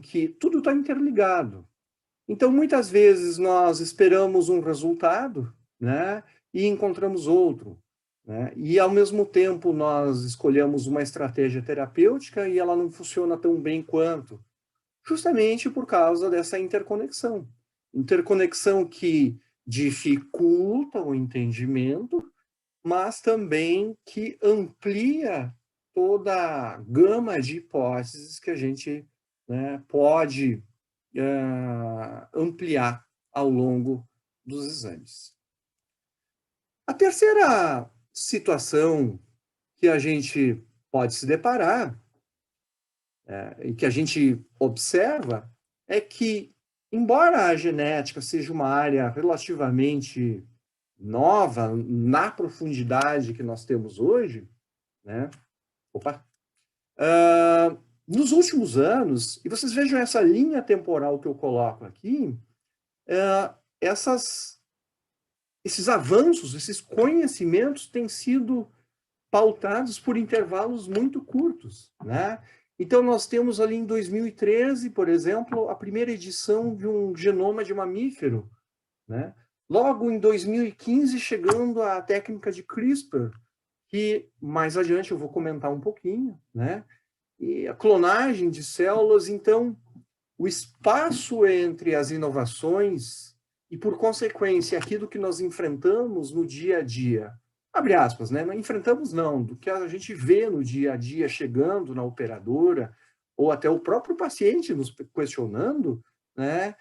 que tudo está interligado. Então, muitas vezes, nós esperamos um resultado, né, e encontramos outro, né? E, ao mesmo tempo, nós escolhemos uma estratégia terapêutica e ela não funciona tão bem quanto, justamente por causa dessa interconexão. Interconexão que dificulta o entendimento, mas também que amplia toda a gama de hipóteses que a gente, né, pode ampliar ao longo dos exames. A terceira situação que a gente pode se deparar e que a gente observa é que, embora a genética seja uma área relativamente nova, na profundidade que nós temos hoje, né? Nos últimos anos, e vocês vejam essa linha temporal que eu coloco aqui, esses avanços, esses conhecimentos têm sido pautados por intervalos muito curtos, né? Então, nós temos ali em 2013, por exemplo, a primeira edição de um genoma de mamífero, né? Logo em 2015, chegando a técnica de CRISPR, que mais adiante eu vou comentar um pouquinho, né? E a clonagem de células. Então, o espaço entre as inovações e, por consequência, aquilo que nós enfrentamos no dia a dia, abre aspas, né? Não enfrentamos não, do que a gente vê no dia a dia chegando na operadora, ou até o próprio paciente nos questionando, né?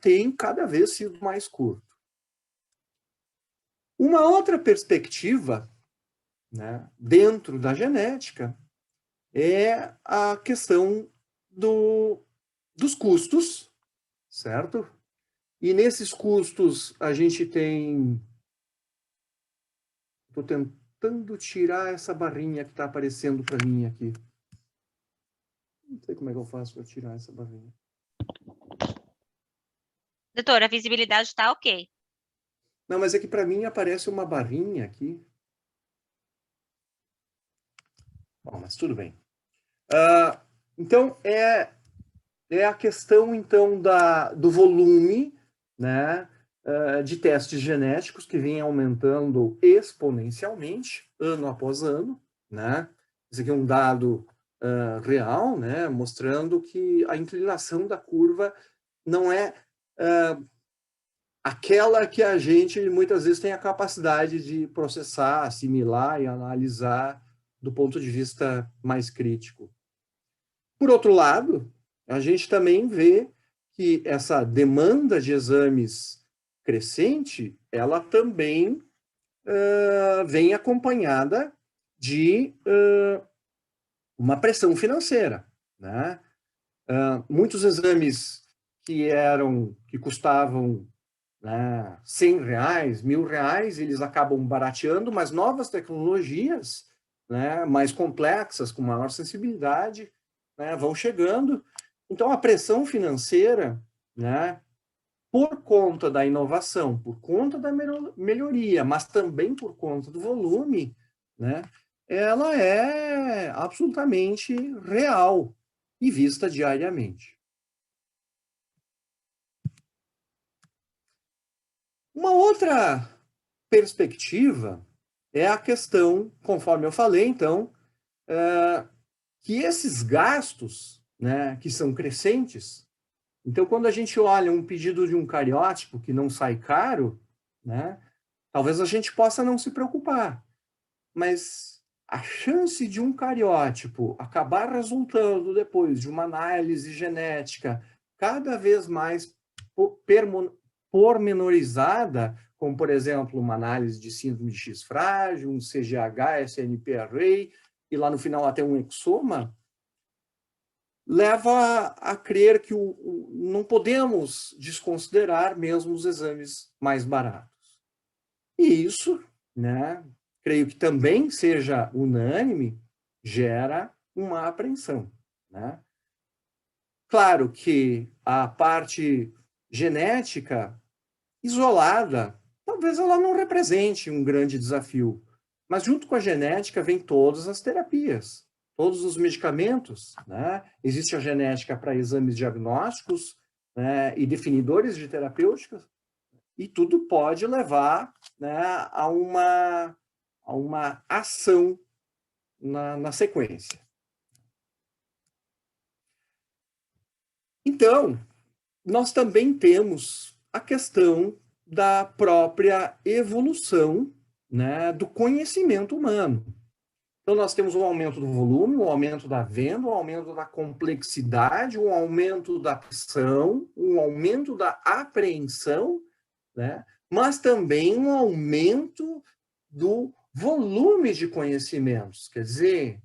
Tem cada vez sido mais curto. Uma outra perspectiva, né, dentro da genética é a questão dos custos, certo? E nesses custos a gente tem... Estou tentando tirar essa barrinha que está aparecendo para mim aqui. Não sei como é que eu faço para tirar essa barrinha. Doutor, a visibilidade está ok. Não, mas é que para mim aparece uma barrinha aqui. Bom, mas tudo bem. Então, é a questão, então, do volume, né, de testes genéticos que vem aumentando exponencialmente, ano após ano, né? Esse aqui é um dado real, né, mostrando que a inclinação da curva não é aquela que a gente muitas vezes tem a capacidade de processar, assimilar e analisar do ponto de vista mais crítico. Por outro lado, a gente também vê que essa demanda de exames crescente, ela também vem acompanhada de uma pressão financeira, né? Muitos exames que custavam, né, R$100, R$1.000, eles acabam barateando, mas novas tecnologias, né, mais complexas, com maior sensibilidade, né, vão chegando. Então, a pressão financeira, né, por conta da inovação, por conta da melhoria, mas também por conta do volume, né, ela é absolutamente real e vista diariamente. Uma outra perspectiva é a questão, conforme eu falei, então, que esses gastos, né, que são crescentes, então, quando a gente olha um pedido de um cariótipo que não sai caro, né, talvez a gente possa não se preocupar, mas a chance de um cariótipo acabar resultando depois de uma análise genética cada vez mais pormenorizada, como, por exemplo, uma análise de síndrome de X frágil, um CGH, SNP array, e lá no final até um exoma, leva a crer que não podemos desconsiderar mesmo os exames mais baratos. E isso, né, creio que também seja unânime, gera uma apreensão, né? Claro que a parte genética isolada, talvez ela não represente um grande desafio, mas junto com a genética vem todas as terapias, todos os medicamentos, né? Existe a genética para exames diagnósticos, né, e definidores de terapêuticas, e tudo pode levar, né, a uma ação na sequência. Então, nós também temos a questão da própria evolução, né, do conhecimento humano. Então, nós temos um aumento do volume, um aumento da venda, um aumento da complexidade, um aumento da ação, um aumento da apreensão, né? Mas também um aumento do volume de conhecimentos. Quer dizer,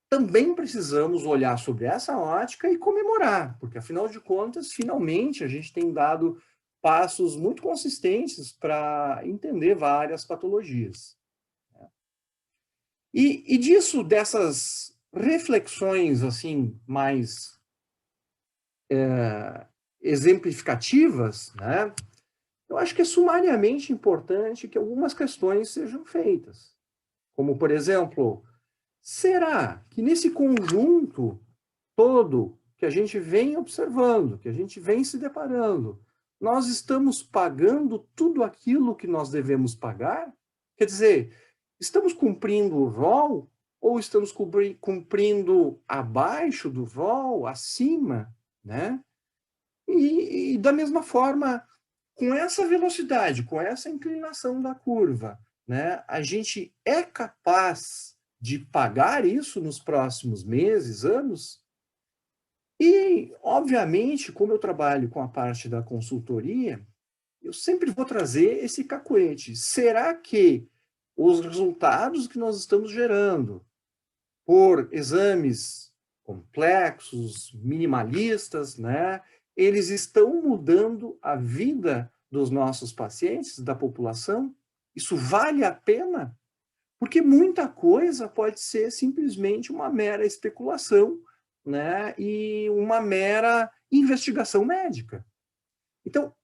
também precisamos olhar sobre essa ótica e comemorar, porque, afinal de contas, finalmente a gente tem dado passos muito consistentes para entender várias patologias. E disso, dessas reflexões assim mais exemplificativas, né, eu acho que é sumariamente importante que algumas questões sejam feitas. Como, por exemplo, será que nesse conjunto todo que a gente vem observando, que a gente vem se deparando, nós estamos pagando tudo aquilo que nós devemos pagar? Quer dizer, estamos cumprindo o rol ou estamos cumprindo abaixo do rol, acima, né? E da mesma forma, com essa velocidade, com essa inclinação da curva, né, a gente é capaz de pagar isso nos próximos meses, anos? E, obviamente, como eu trabalho com a parte da consultoria, eu sempre vou trazer esse cacuete. Será que os resultados que nós estamos gerando por exames complexos, minimalistas, né, eles estão mudando a vida dos nossos pacientes, da população? Isso vale a pena? Porque muita coisa pode ser simplesmente uma mera especulação, né, e uma mera investigação médica. Então,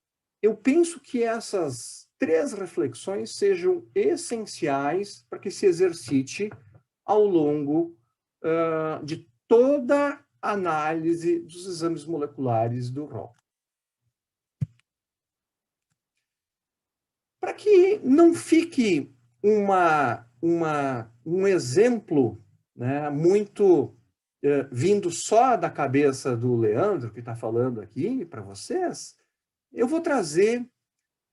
eu penso que essas 3 reflexões sejam essenciais para que se exercite ao longo de toda a análise dos exames moleculares do rol. Para que não fique um exemplo, né, muito vindo só da cabeça do Leandro, que está falando aqui para vocês, eu vou trazer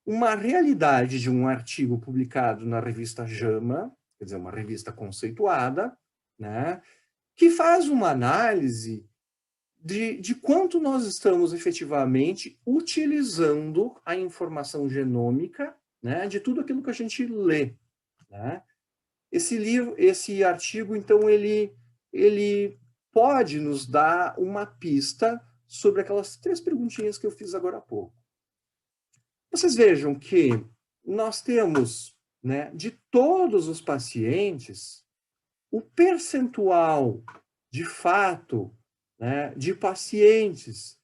uma realidade de um artigo publicado na revista JAMA, quer dizer, uma revista conceituada, né, que faz uma análise de quanto nós estamos efetivamente utilizando a informação genômica, né, de tudo aquilo que a gente lê, né? Esse artigo, então, ele pode nos dar uma pista sobre aquelas 3 perguntinhas que eu fiz agora há pouco. Vocês vejam que nós temos, né, de todos os pacientes, o percentual, de fato, né, de pacientes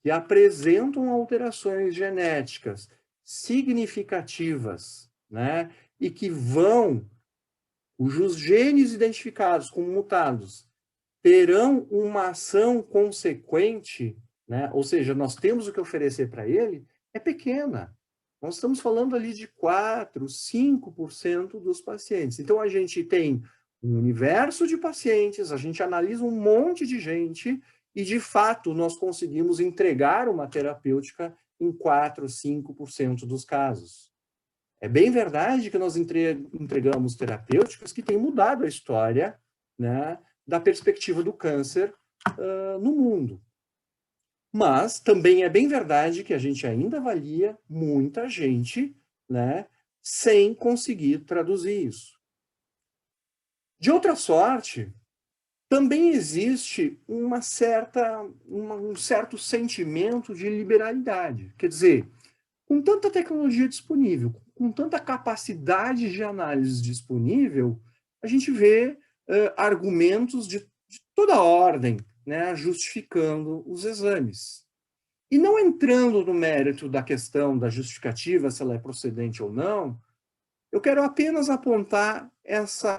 que apresentam alterações genéticas significativas, né, e que cujos genes identificados como mutados terão uma ação consequente, né, ou seja, nós temos o que oferecer para ele, é pequena. Nós estamos falando ali de 4%, 5% dos pacientes. Então, a gente tem um universo de pacientes, a gente analisa um monte de gente e, de fato, nós conseguimos entregar uma terapêutica em 4%, 5% dos casos. É bem verdade que nós entregamos terapêuticas que têm mudado a história, né, da perspectiva do câncer no mundo. Mas também é bem verdade que a gente ainda avalia muita gente, né, sem conseguir traduzir isso. De outra sorte, também existe um certo sentimento de liberalidade. Quer dizer, com tanta tecnologia disponível, com tanta capacidade de análise disponível, a gente vê argumentos de toda ordem, né, justificando os exames. E não entrando no mérito da questão da justificativa, se ela é procedente ou não, eu quero apenas apontar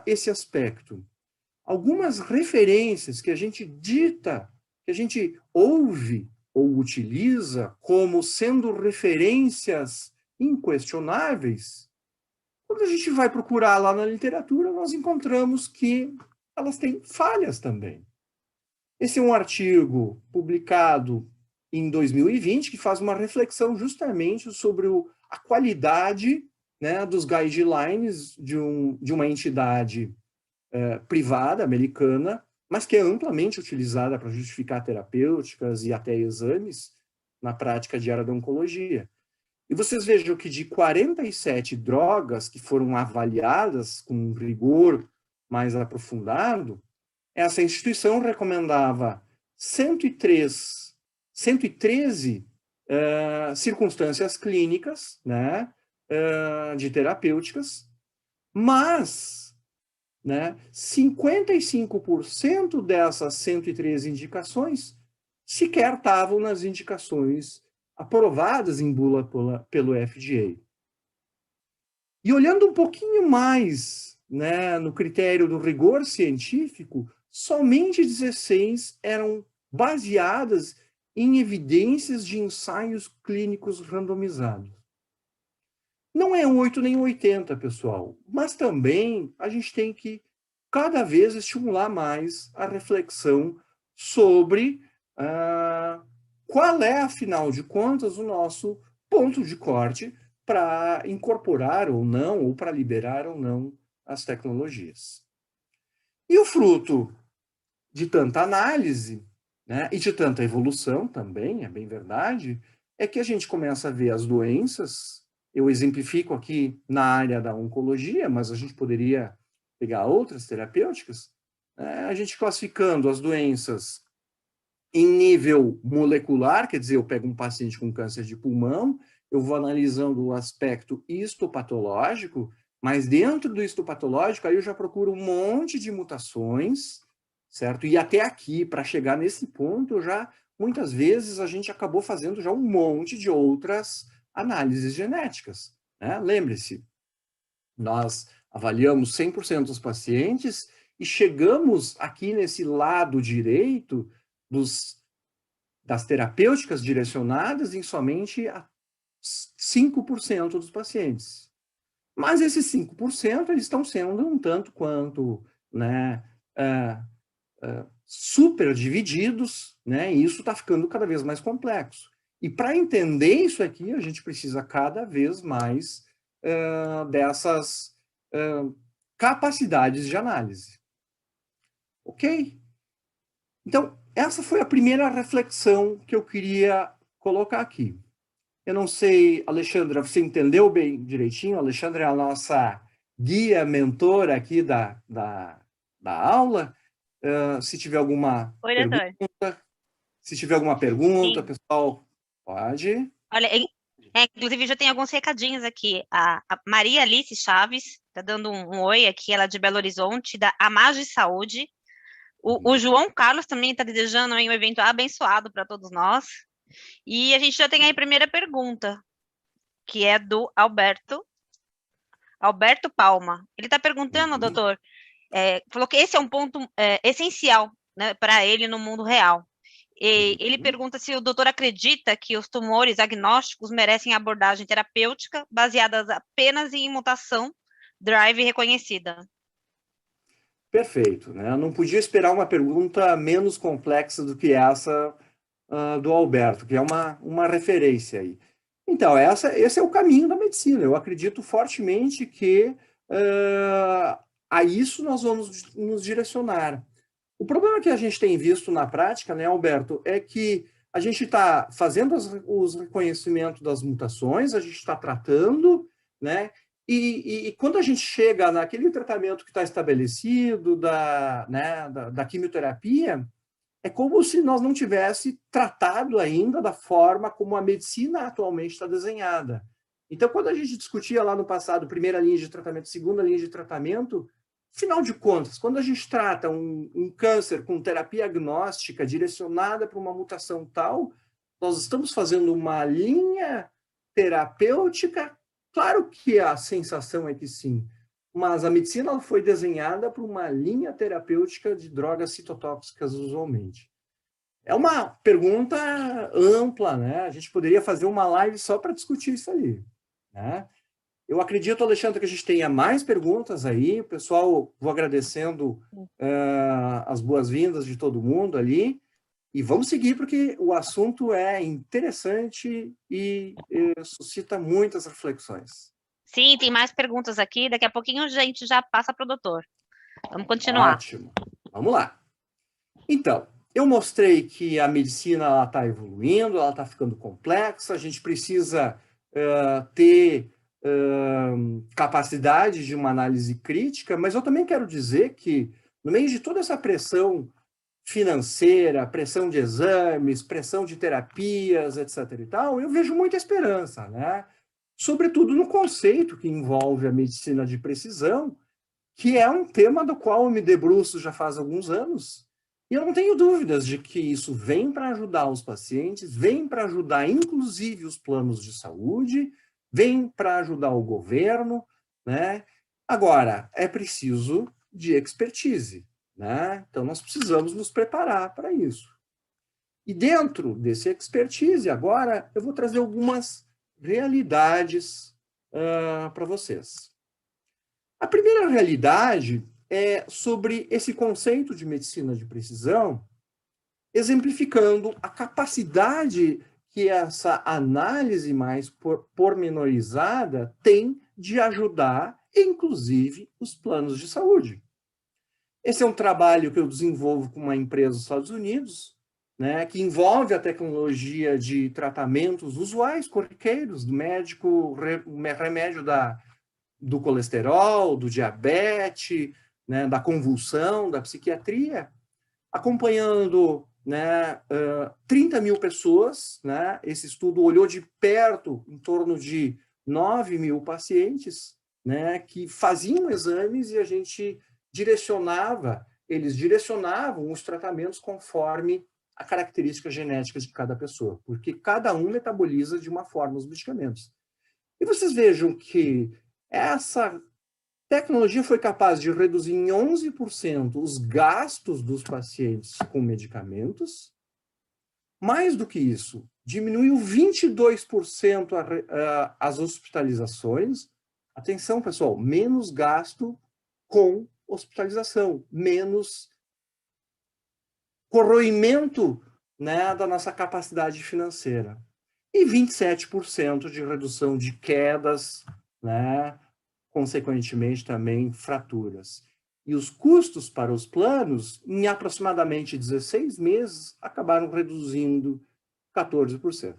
esse aspecto. algumas referências que a gente dita, que a gente ouve ou utiliza como sendo referências inquestionáveis, quando a gente vai procurar lá na literatura, nós encontramos que elas têm falhas também. Esse é um artigo publicado em 2020 que faz uma reflexão justamente sobre a qualidade, né, dos guidelines de uma entidade privada americana, mas que é amplamente utilizada para justificar terapêuticas e até exames na prática diária da oncologia. E vocês vejam que de 47 drogas que foram avaliadas com um rigor mais aprofundado, essa instituição recomendava 113 circunstâncias clínicas, né, de terapêuticas, mas, né, 55% dessas 113 indicações sequer estavam nas indicações aprovadas em bula pelo FDA. E olhando um pouquinho mais, né, no critério do rigor científico, somente 16 eram baseadas em evidências de ensaios clínicos randomizados. Não é 8 nem 80, pessoal, mas também a gente tem que cada vez estimular mais a reflexão sobre qual é, afinal de contas, o nosso ponto de corte para incorporar ou não, ou para liberar ou não as tecnologias. E o fruto de tanta análise, né, e de tanta evolução também, é bem verdade, é que a gente começa a ver as doenças. Eu exemplifico aqui na área da oncologia, mas a gente poderia pegar outras terapêuticas, a gente classificando as doenças em nível molecular, quer dizer, eu pego um paciente com câncer de pulmão, eu vou analisando o aspecto histopatológico, mas dentro do histopatológico, aí eu já procuro um monte de mutações, certo? E até aqui, para chegar nesse ponto, muitas vezes a gente acabou fazendo já um monte de outras análises genéticas, né? Lembre-se, nós avaliamos 100% dos pacientes e chegamos aqui nesse lado direito das terapêuticas direcionadas em somente a 5% dos pacientes. Mas esses 5% eles estão sendo um tanto quanto, né, super divididos, né, e isso está ficando cada vez mais complexo. E para entender isso aqui, a gente precisa cada vez mais dessas capacidades de análise. Ok? Então, essa foi a primeira reflexão que eu queria colocar aqui. Eu não sei, Alexandra, você entendeu bem direitinho? A Alexandra é a nossa guia, mentora aqui da aula. Se tiver alguma Oi, pergunta, doutor. Sim. pessoal, pode. Olha, inclusive já tem alguns recadinhos aqui. A Maria Alice Chaves está dando um oi aqui, ela é de Belo Horizonte, da Amage Saúde. O João Carlos também está desejando um evento abençoado para todos nós. E a gente já tem aí a primeira pergunta, que é do Alberto Palma. Ele está perguntando, doutor, falou que esse é um ponto essencial, né, para ele no mundo real. E ele pergunta se o doutor acredita que os tumores agnósticos merecem abordagem terapêutica baseadas apenas em mutação drive reconhecida. Perfeito, né? Eu não podia esperar uma pergunta menos complexa do que essa do Alberto, que é uma referência aí. Então, esse é o caminho da medicina. Eu acredito fortemente que a isso nós vamos nos direcionar. O problema que a gente tem visto na prática, né, Alberto, é que a gente está fazendo os reconhecimentos das mutações, a gente está tratando, né? E quando a gente chega naquele tratamento que está estabelecido da quimioterapia, é como se nós não tivesse tratado ainda da forma como a medicina atualmente está desenhada. Então, quando a gente discutia lá no passado primeira linha de tratamento, segunda linha de tratamento, afinal de contas, quando a gente trata um câncer com terapia agnóstica direcionada para uma mutação tal, nós estamos fazendo uma linha terapêutica. Claro que a sensação é que sim, mas a medicina ela foi desenhada para uma linha terapêutica de drogas citotóxicas usualmente. É uma pergunta ampla, né? A gente poderia fazer uma live só para discutir isso ali, né? Eu acredito, Alexandre, que a gente tenha mais perguntas aí. Pessoal, vou agradecendo as boas-vindas de todo mundo ali. E vamos seguir, porque o assunto é interessante e suscita muitas reflexões. Sim, tem mais perguntas aqui. Daqui a pouquinho a gente já passa para o doutor. Vamos continuar. Ótimo. Vamos lá. Então, eu mostrei que a medicina está evoluindo, ela está ficando complexa, a gente precisa ter capacidade de uma análise crítica, mas eu também quero dizer que, no meio de toda essa pressão financeira, pressão de exames, pressão de terapias, etc. e tal, eu vejo muita esperança, né? Sobretudo no conceito que envolve a medicina de precisão, que é um tema do qual eu me debruço já faz alguns anos, e eu não tenho dúvidas de que isso vem para ajudar os pacientes, vem para ajudar inclusive os planos de saúde, vem para ajudar o governo, né? Agora, é preciso de expertise, né? Então, nós precisamos nos preparar para isso. E dentro desse expertise, agora, eu vou trazer algumas realidades para vocês. A primeira realidade é sobre esse conceito de medicina de precisão, exemplificando a capacidade que essa análise mais pormenorizada tem de ajudar, inclusive, os planos de saúde. Esse é um trabalho que eu desenvolvo com uma empresa dos Estados Unidos, né, que envolve a tecnologia de tratamentos usuais, corriqueiros, do médico, remédio do colesterol, do diabetes, né, da convulsão, da psiquiatria, acompanhando, né, 30 mil pessoas. Né, esse estudo olhou de perto em torno de 9 mil pacientes, né, que faziam exames e a gente eles direcionavam os tratamentos conforme a característica genética de cada pessoa, porque cada um metaboliza de uma forma os medicamentos. E vocês vejam que essa tecnologia foi capaz de reduzir em 11% os gastos dos pacientes com medicamentos. Mais do que isso, diminuiu 22% as hospitalizações. Atenção, pessoal, menos gasto com hospitalização, menos corroimento, né, da nossa capacidade financeira. E 27% de redução de quedas, né, consequentemente também fraturas. E os custos para os planos, em aproximadamente 16 meses, acabaram reduzindo 14%.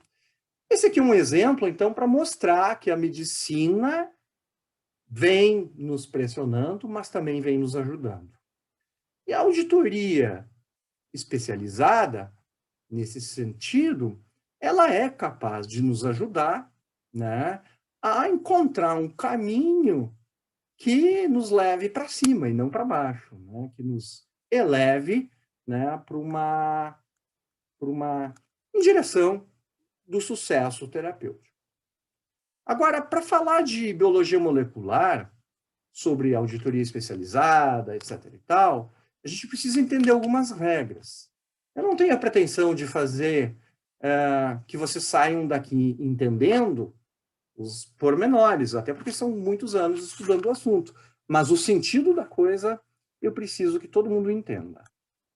Esse aqui é um exemplo, então, para mostrar que a medicina vem nos pressionando, mas também vem nos ajudando. E a auditoria especializada, nesse sentido, ela é capaz de nos ajudar, né, a encontrar um caminho que nos leve para cima e não para baixo, né, que nos eleve, né, em direção do sucesso terapêutico. Agora, para falar de biologia molecular, sobre auditoria especializada, etc. e tal, a gente precisa entender algumas regras. Eu não tenho a pretensão de fazer que vocês saiam daqui entendendo os pormenores, até porque são muitos anos estudando o assunto. Mas o sentido da coisa, eu preciso que todo mundo entenda.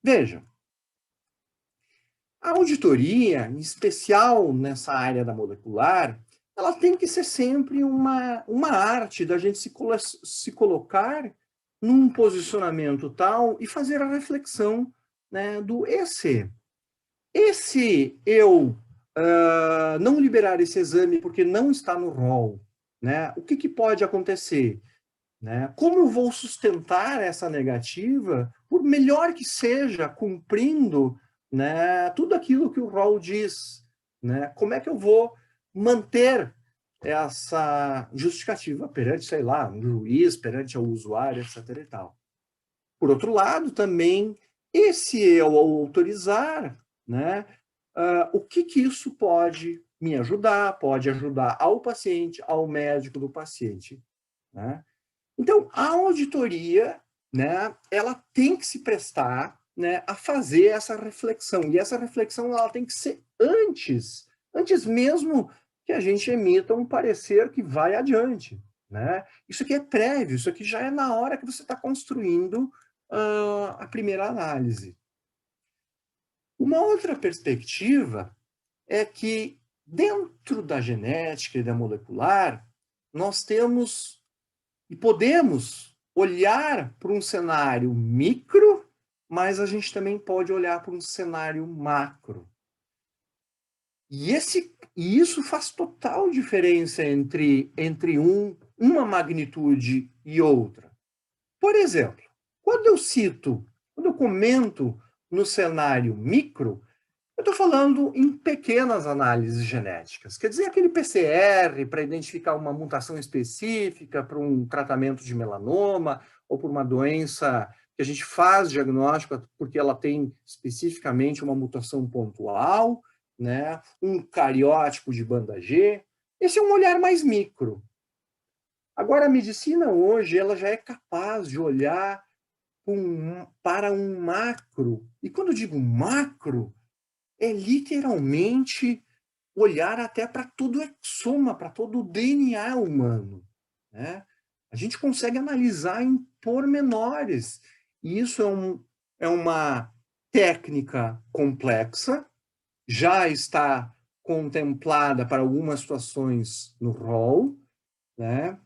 Vejam, a auditoria, em especial nessa área da molecular, ela tem que ser sempre uma arte da gente se colocar num posicionamento tal e fazer a reflexão, né, do esse. E se eu não liberar esse exame porque não está no rol, né, o que pode acontecer? Né? Como eu vou sustentar essa negativa, por melhor que seja, cumprindo, né, tudo aquilo que o rol diz? Né? Como é que eu vou manter essa justificativa perante, sei lá, um juiz, perante o usuário, etc. e tal? Por outro lado, também, e se eu autorizar, né, o que isso pode me ajudar, pode ajudar ao paciente, ao médico do paciente, né? Então, a auditoria, né, ela tem que se prestar, né, a fazer essa reflexão. E essa reflexão ela tem que ser antes mesmo que a gente emita um parecer que vai adiante. Né? Isso aqui é prévio, isso aqui já é na hora que você está construindo a primeira análise. Uma outra perspectiva é que, dentro da genética e da molecular, nós temos e podemos olhar para um cenário micro, mas a gente também pode olhar para um cenário macro. E isso faz total diferença entre uma magnitude e outra. Por exemplo, quando eu comento no cenário micro, eu estou falando em pequenas análises genéticas, quer dizer, aquele PCR para identificar uma mutação específica para um tratamento de melanoma ou por uma doença que a gente faz diagnóstico porque ela tem especificamente uma mutação pontual, né? Um cariótipo de banda G. Esse é um olhar mais micro. Agora, a medicina hoje ela já é capaz de olhar para um macro. E quando eu digo macro, é literalmente olhar até para todo o exoma, para todo o DNA humano. Né? A gente consegue analisar em pormenores. E isso é uma técnica complexa, já está contemplada para algumas situações no rol, né?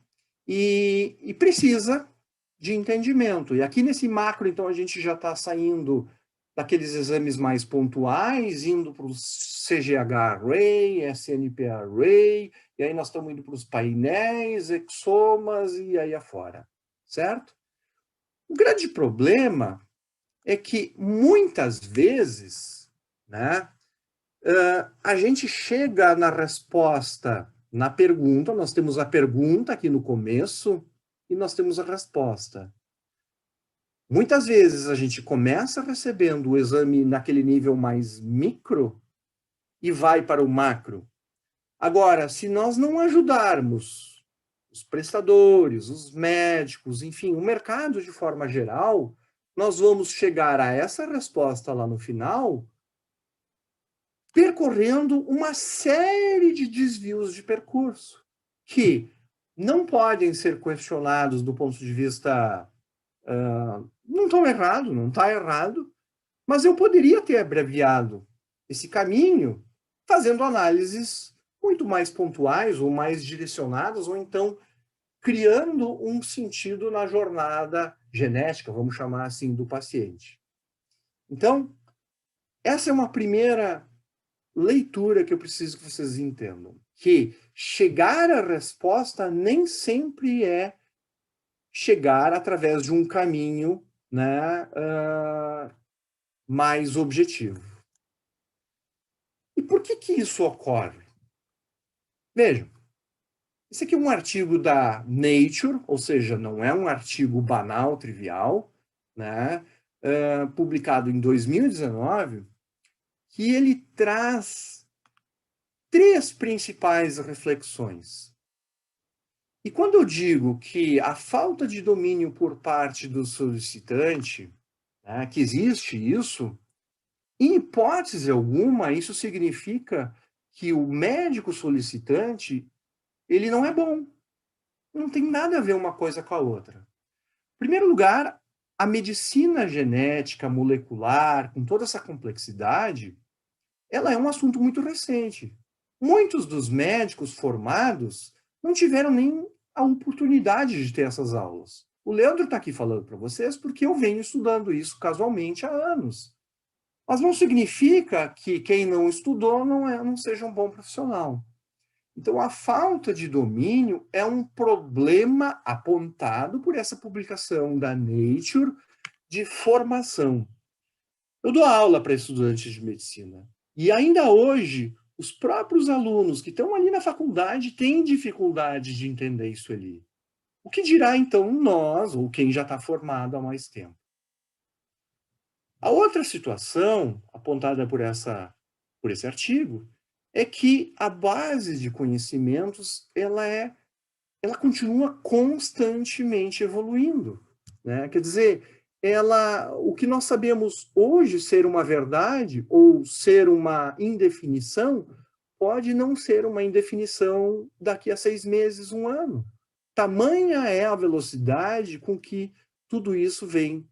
E precisa de entendimento. E aqui nesse macro, então, a gente já está saindo daqueles exames mais pontuais, indo para o CGH-array, SNP-array, e aí nós estamos indo para os painéis, exomas e aí afora, certo? O grande problema é que, muitas vezes, né, a gente chega na resposta, na pergunta, nós temos a pergunta aqui no começo e nós temos a resposta. Muitas vezes a gente começa recebendo o exame naquele nível mais micro e vai para o macro. Agora, se nós não ajudarmos os prestadores, os médicos, enfim, o mercado de forma geral, nós vamos chegar a essa resposta lá no final percorrendo uma série de desvios de percurso que não podem ser questionados do ponto de vista não estão errado, não está errado, mas eu poderia ter abreviado esse caminho fazendo análises muito mais pontuais ou mais direcionadas, ou então criando um sentido na jornada genética, vamos chamar assim, do paciente. Então, essa é uma primeira leitura que eu preciso que vocês entendam, que chegar à resposta nem sempre é chegar através de um caminho, né, mais objetivo. E por que isso ocorre? Vejam, esse aqui é um artigo da Nature, ou seja, não é um artigo banal, trivial, né, publicado em 2019, que ele traz 3 principais reflexões. E quando eu digo que a falta de domínio por parte do solicitante, né, que existe isso, em hipótese alguma, isso significa que o médico solicitante, ele não é bom. Não tem nada a ver uma coisa com a outra. Em primeiro lugar, a medicina genética molecular, com toda essa complexidade, ela é um assunto muito recente. Muitos dos médicos formados não tiveram nem a oportunidade de ter essas aulas. O Leandro está aqui falando para vocês porque eu venho estudando isso casualmente há anos. Mas não significa que quem não estudou não seja um bom profissional. Então, a falta de domínio é um problema apontado por essa publicação da Nature de formação. Eu dou aula para estudantes de medicina. E ainda hoje, os próprios alunos que estão ali na faculdade têm dificuldade de entender isso ali. O que dirá, então, nós, ou quem já está formado há mais tempo? A outra situação, apontada por esse artigo, é que a base de conhecimentos ela é ela continua constantemente evoluindo, né? Quer dizer, o que nós sabemos hoje ser uma verdade ou ser uma indefinição pode não ser uma indefinição daqui a 6 meses, 1 ano. Tamanha é a velocidade com que tudo isso vem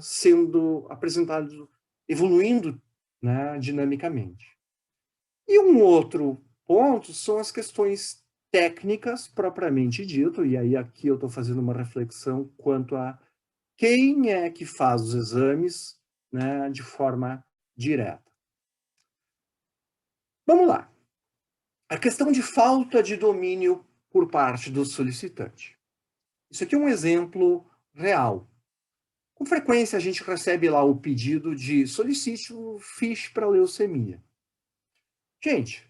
sendo apresentado, evoluindo, né, dinamicamente. E um outro ponto são as questões técnicas propriamente dito, e aí aqui eu estou fazendo uma reflexão quanto a quem é que faz os exames, né, de forma direta. Vamos lá. A questão de falta de domínio por parte do solicitante. Isso aqui é um exemplo real. Com frequência a gente recebe lá o pedido de solicite o FISH para leucemia. Gente,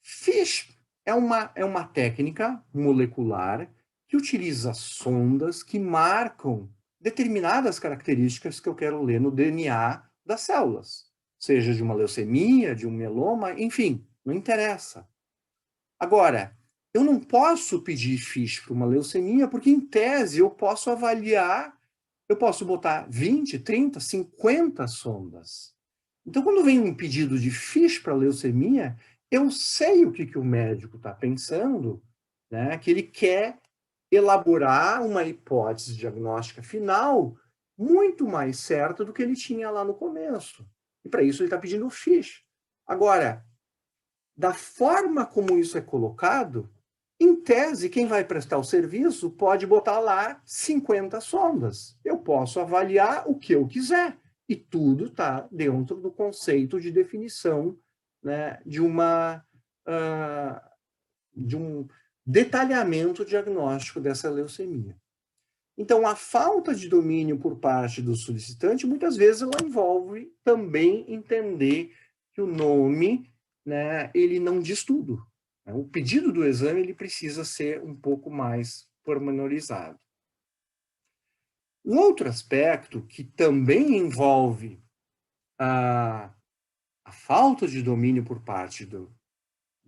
FISH é uma técnica molecular que utiliza sondas que marcam determinadas características que eu quero ler no DNA das células, seja de uma leucemia, de um mieloma, enfim, não interessa. Agora, eu não posso pedir FISH para uma leucemia, porque em tese eu posso avaliar, eu posso botar 20, 30, 50 sondas. Então, quando vem um pedido de FISH para leucemia, eu sei o que o médico está pensando, né? Que ele quer elaborar uma hipótese diagnóstica final muito mais certa do que ele tinha lá no começo. E para isso ele está pedindo o FISH. Agora, da forma como isso é colocado, em tese, quem vai prestar o serviço pode botar lá 50 sondas. Eu posso avaliar o que eu quiser. E tudo está dentro do conceito de definição, né, de um detalhamento diagnóstico dessa leucemia. Então, a falta de domínio por parte do solicitante, muitas vezes, ela envolve também entender que o nome, né, ele não diz tudo. O pedido do exame ele precisa ser um pouco mais pormenorizado. Um outro aspecto que também envolve a falta de domínio por parte do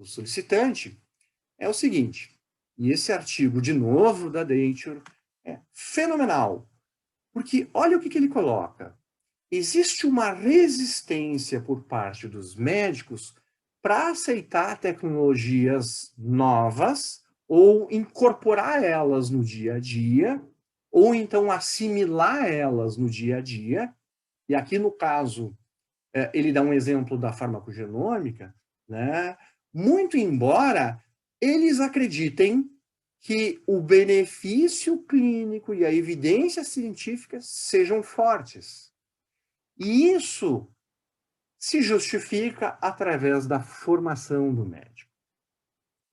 solicitante é o seguinte, e esse artigo, de novo, da Nature, é fenomenal, porque olha o que ele coloca. Existe uma resistência por parte dos médicos para aceitar tecnologias novas ou incorporar elas no dia a dia, ou então assimilar elas no dia a dia. E aqui, no caso, ele dá um exemplo da farmacogenômica, né? Muito embora eles acreditem que o benefício clínico e a evidência científica sejam fortes. E isso se justifica através da formação do médico.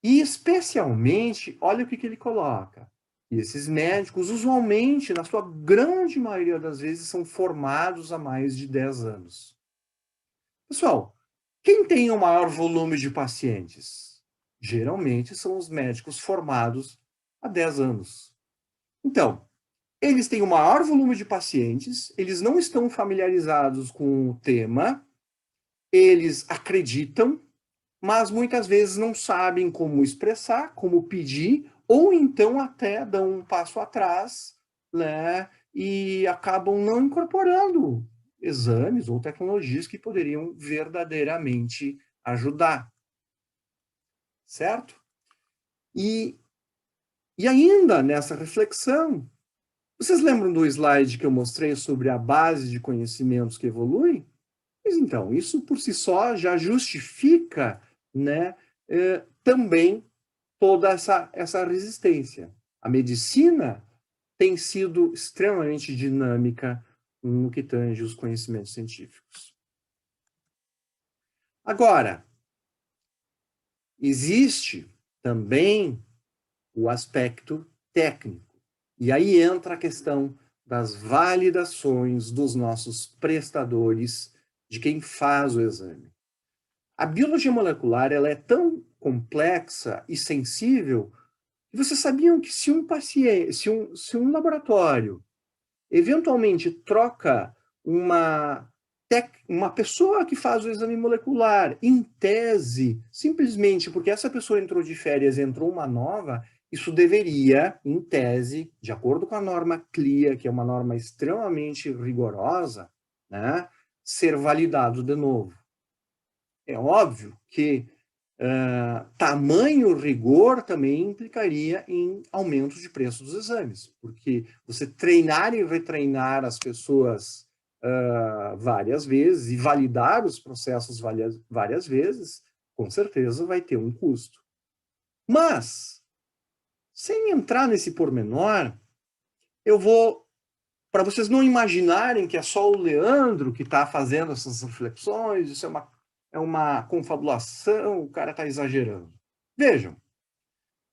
E, especialmente, olha o que ele coloca. E esses médicos, usualmente, na sua grande maioria das vezes, são formados há mais de 10 anos. Pessoal, quem tem o maior volume de pacientes? Geralmente são os médicos formados há 10 anos. Então, eles têm o maior volume de pacientes, eles não estão familiarizados com o tema, eles acreditam, mas muitas vezes não sabem como expressar, como pedir, ou então até dão um passo atrás, né, e acabam não incorporando exames ou tecnologias que poderiam verdadeiramente ajudar. Certo? E ainda nessa reflexão, vocês lembram do slide que eu mostrei sobre a base de conhecimentos que evolui? Mas então, isso por si só já justifica, né, também toda essa resistência. A medicina tem sido extremamente dinâmica no que tange os conhecimentos científicos. Agora, existe também o aspecto técnico. E aí entra a questão das validações dos nossos prestadores, de quem faz o exame. A biologia molecular ela é tão complexa e sensível que vocês sabiam que se um paciente, se um laboratório eventualmente troca uma pessoa que faz o exame molecular, em tese, simplesmente porque essa pessoa entrou de férias e entrou uma nova, isso deveria, em tese, de acordo com a norma CLIA, que é uma norma extremamente rigorosa, né, ser validado de novo. É óbvio que tamanho rigor também implicaria em aumento de preço dos exames, porque você treinar e retreinar as pessoas várias vezes e validar os processos várias vezes, com certeza vai ter um custo. Mas, sem entrar nesse pormenor, eu vou, para vocês não imaginarem que é só o Leandro que está fazendo essas reflexões, isso é uma confabulação, o cara está exagerando. Vejam,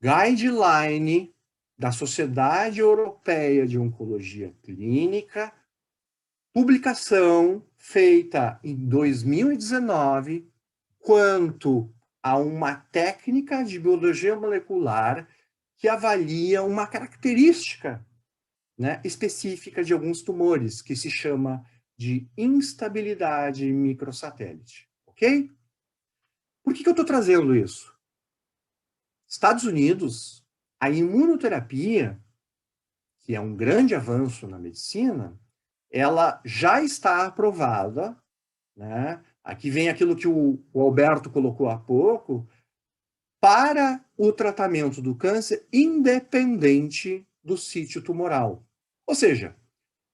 guideline da Sociedade Europeia de Oncologia Clínica, publicação feita em 2019, quanto a uma técnica de biologia molecular que avalia uma característica, né, específica de alguns tumores, que se chama de instabilidade microsatélite. Ok? Por que eu estou trazendo isso? Estados Unidos, a imunoterapia, que é um grande avanço na medicina, ela já está aprovada, né? Aqui vem aquilo que o Alberto colocou há pouco, para o tratamento do câncer independente do sítio tumoral. Ou seja,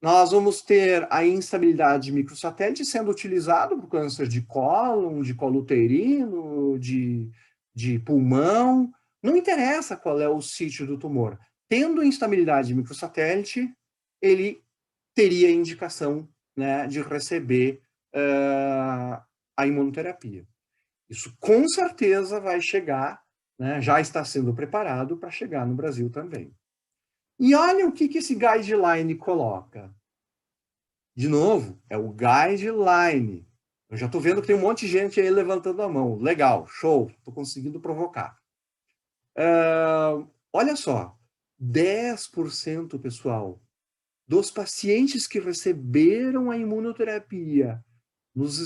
nós vamos ter a instabilidade microsatélite sendo utilizado para o câncer de colo uterino, de pulmão, não interessa qual é o sítio do tumor. Tendo instabilidade microsatélite, ele teria indicação, né, de receber a imunoterapia. Isso com certeza vai chegar, né, já está sendo preparado para chegar no Brasil também. E olha o que esse guideline coloca. De novo, é o guideline. Eu já estou vendo que tem um monte de gente aí levantando a mão. Legal, show, estou conseguindo provocar. Olha só, 10%, pessoal, dos pacientes que receberam a imunoterapia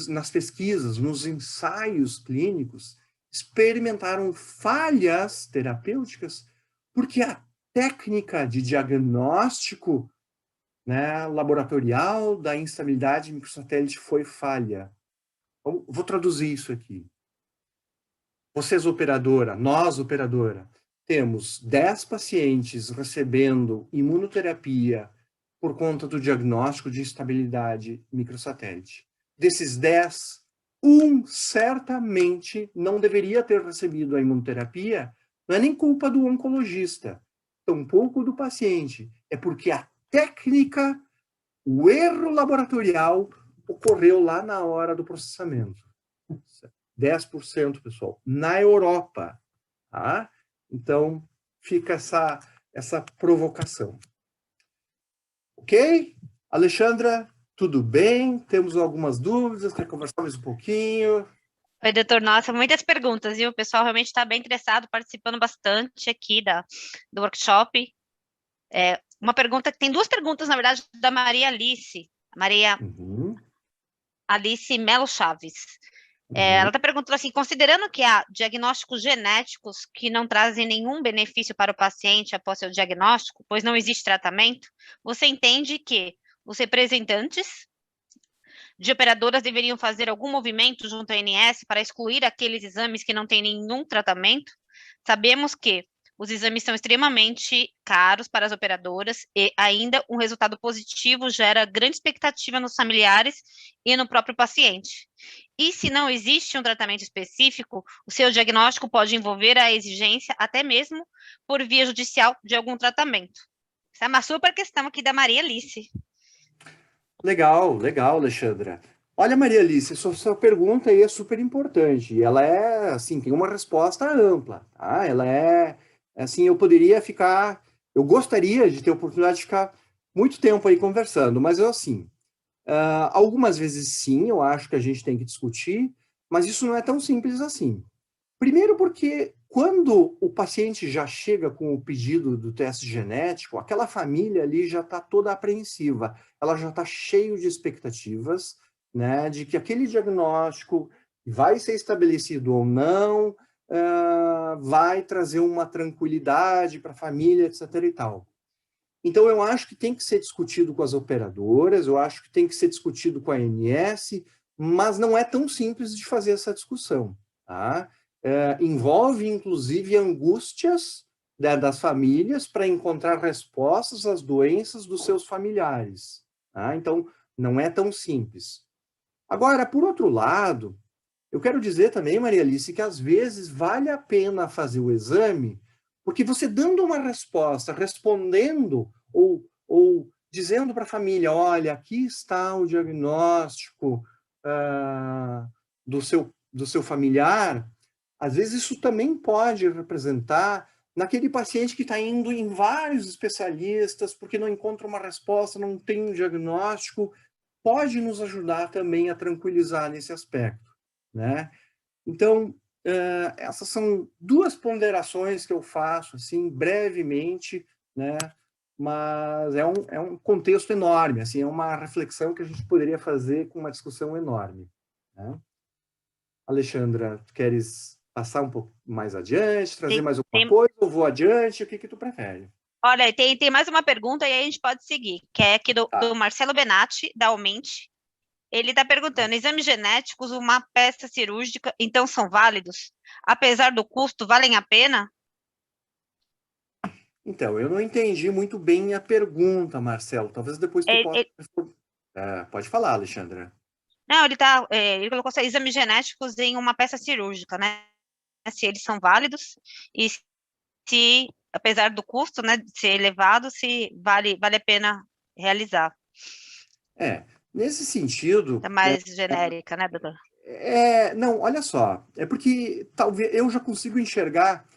nas pesquisas, nos ensaios clínicos, experimentaram falhas terapêuticas porque a técnica de diagnóstico, né, laboratorial da instabilidade microsatélite foi falha. Vou traduzir isso aqui. Vocês, operadora, nós, operadora, temos 10 pacientes recebendo imunoterapia por conta do diagnóstico de instabilidade microsatélite. Desses 10, um certamente não deveria ter recebido a imunoterapia. Não é nem culpa do oncologista, tampouco do paciente. É porque a técnica, o erro laboratorial ocorreu lá na hora do processamento. 10%, pessoal, na Europa. Tá? Então, fica essa provocação. Ok? Alexandra, tudo bem? Temos algumas dúvidas? Quer conversar mais um pouquinho? Oi, doutor. Nossa, muitas perguntas, viu? O pessoal realmente está bem interessado, participando bastante aqui do workshop. Tem duas perguntas, na verdade, da Maria Alice. Alice Melo Chaves. Ela está perguntando assim, considerando que há diagnósticos genéticos que não trazem nenhum benefício para o paciente após seu diagnóstico, pois não existe tratamento, você entende que os representantes de operadoras deveriam fazer algum movimento junto à ANS para excluir aqueles exames que não têm nenhum tratamento? Sabemos que os exames são extremamente caros para as operadoras e ainda um resultado positivo gera grande expectativa nos familiares e no próprio paciente. E se não existe um tratamento específico, o seu diagnóstico pode envolver a exigência, até mesmo por via judicial, de algum tratamento. Essa é uma super questão aqui da Maria Alice. Legal, Alexandra. Olha, Maria Alice, sua pergunta aí é super importante. Ela é, assim, tem uma resposta ampla, tá? Ela é, assim, eu gostaria de ter a oportunidade de ficar muito tempo aí conversando, mas assim, algumas vezes sim, eu acho que a gente tem que discutir, mas isso não é tão simples assim. Primeiro porque quando o paciente já chega com o pedido do teste genético, aquela família ali já está toda apreensiva, ela já está cheia de expectativas, né, de que aquele diagnóstico vai ser estabelecido ou não, vai trazer uma tranquilidade para a família, etc. e tal. Então, eu acho que tem que ser discutido com as operadoras, eu acho que tem que ser discutido com a ANS, mas não é tão simples de fazer essa discussão. Tá? Envolve, inclusive, angústias, né, das famílias para encontrar respostas às doenças dos seus familiares. Tá? Então, não é tão simples. Agora, por outro lado, eu quero dizer também, Maria Alice, que às vezes vale a pena fazer o exame, porque você dando uma resposta, respondendo ou dizendo para a família, olha, aqui está o diagnóstico do seu familiar, às vezes isso também pode representar naquele paciente que está indo em vários especialistas porque não encontra uma resposta, não tem um diagnóstico, pode nos ajudar também a tranquilizar nesse aspecto, né? Então, essas são duas ponderações que eu faço, assim, brevemente, né? Mas é um contexto enorme, assim, é uma reflexão que a gente poderia fazer com uma discussão enorme, né? Alexandra, tu queres passar um pouco mais adiante, trazer mais alguma coisa, ou vou adiante? O que tu prefere? Olha, tem mais uma pergunta e aí a gente pode seguir, que é aqui do Marcelo Benatti, da Aumente. Ele está perguntando, exames genéticos, uma peça cirúrgica, então são válidos? Apesar do custo, valem a pena? Então, eu não entendi muito bem a pergunta, Marcelo. Talvez depois tu possa... pode falar, Alexandra. Não, ele colocou exames genéticos em uma peça cirúrgica, né? Se eles são válidos e se, apesar do custo, né, de ser elevado, se vale a pena realizar. Nesse sentido... É mais genérica, né, doutor? Não, olha só. É porque talvez eu já consigo enxergar...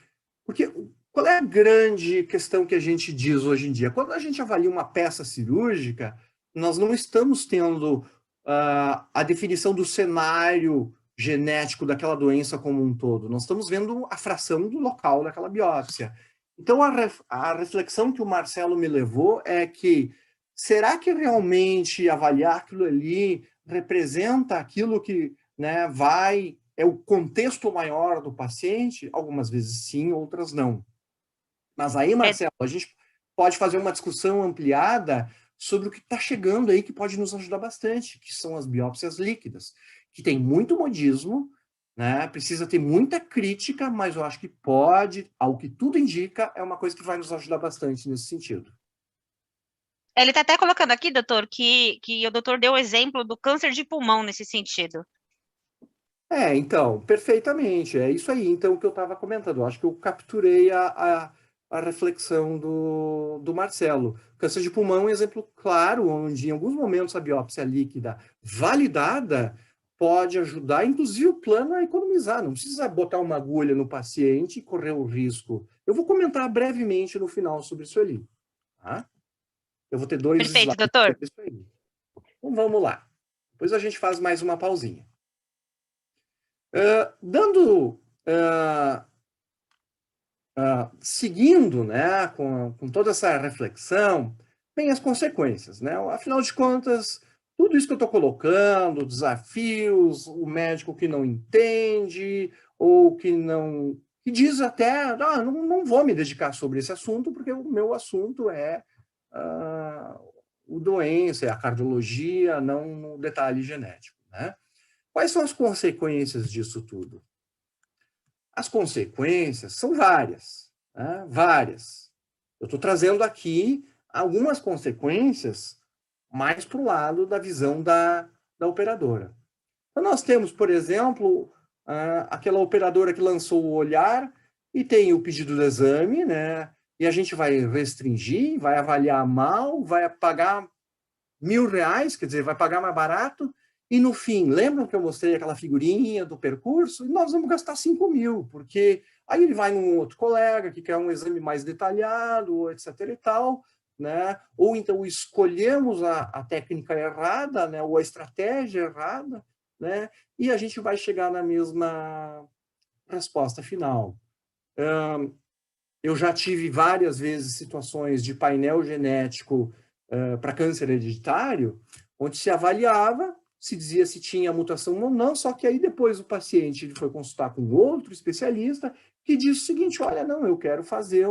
Porque qual é a grande questão que a gente diz hoje em dia? Quando a gente avalia uma peça cirúrgica, nós não estamos tendo a definição do cenário genético daquela doença como um todo. Nós estamos vendo a fração do local daquela biópsia. Então, a reflexão que o Marcelo me levou é que, será que realmente avaliar aquilo ali representa aquilo que, né, é o contexto maior do paciente? Algumas vezes sim, outras não. Mas aí, Marcelo, a gente pode fazer uma discussão ampliada sobre o que está chegando aí, que pode nos ajudar bastante, que são as biópsias líquidas, que tem muito modismo, né? Precisa ter muita crítica, mas eu acho que pode, ao que tudo indica, é uma coisa que vai nos ajudar bastante nesse sentido. Ele está até colocando aqui, doutor, que o doutor deu o exemplo do câncer de pulmão nesse sentido. Então, perfeitamente, é isso aí, então, que eu estava comentando. Eu acho que eu capturei a reflexão do Marcelo. Câncer de pulmão é um exemplo claro, onde em alguns momentos a biópsia líquida validada pode ajudar, inclusive, o plano a economizar. Não precisa botar uma agulha no paciente e correr o risco. Eu vou comentar brevemente no final sobre isso ali. Tá? Eu vou ter 2 Perfeito, slides doutor. sobre isso aí. Então, vamos lá. Depois a gente faz mais uma pausinha. Seguindo, né, com toda essa reflexão, vem as consequências, né? Afinal de contas, tudo isso que eu estou colocando, desafios, o médico que não entende, ou que não... que diz até, não vou me dedicar sobre esse assunto, porque o meu assunto é o doença, é a cardiologia, não o detalhe genético, né? Quais são as consequências disso tudo? As consequências são várias, né? Várias. Eu estou trazendo aqui algumas consequências mais para o lado da visão da operadora. Então, nós temos, por exemplo, aquela operadora que lançou o olhar e tem o pedido do exame, né? E a gente vai restringir, vai avaliar mal, vai pagar R$1.000, quer dizer, vai pagar mais barato, e no fim, lembram que eu mostrei aquela figurinha do percurso? E nós vamos gastar 5.000, porque aí ele vai num outro colega que quer um exame mais detalhado, etc. e tal, né? Ou então escolhemos a técnica errada, né? Ou a estratégia errada, né? E a gente vai chegar na mesma resposta final. Eu já tive várias vezes situações de painel genético para câncer hereditário, onde se avaliava se dizia se tinha mutação ou não, só que aí depois o paciente ele foi consultar com outro especialista que disse o seguinte, olha, não, eu quero fazer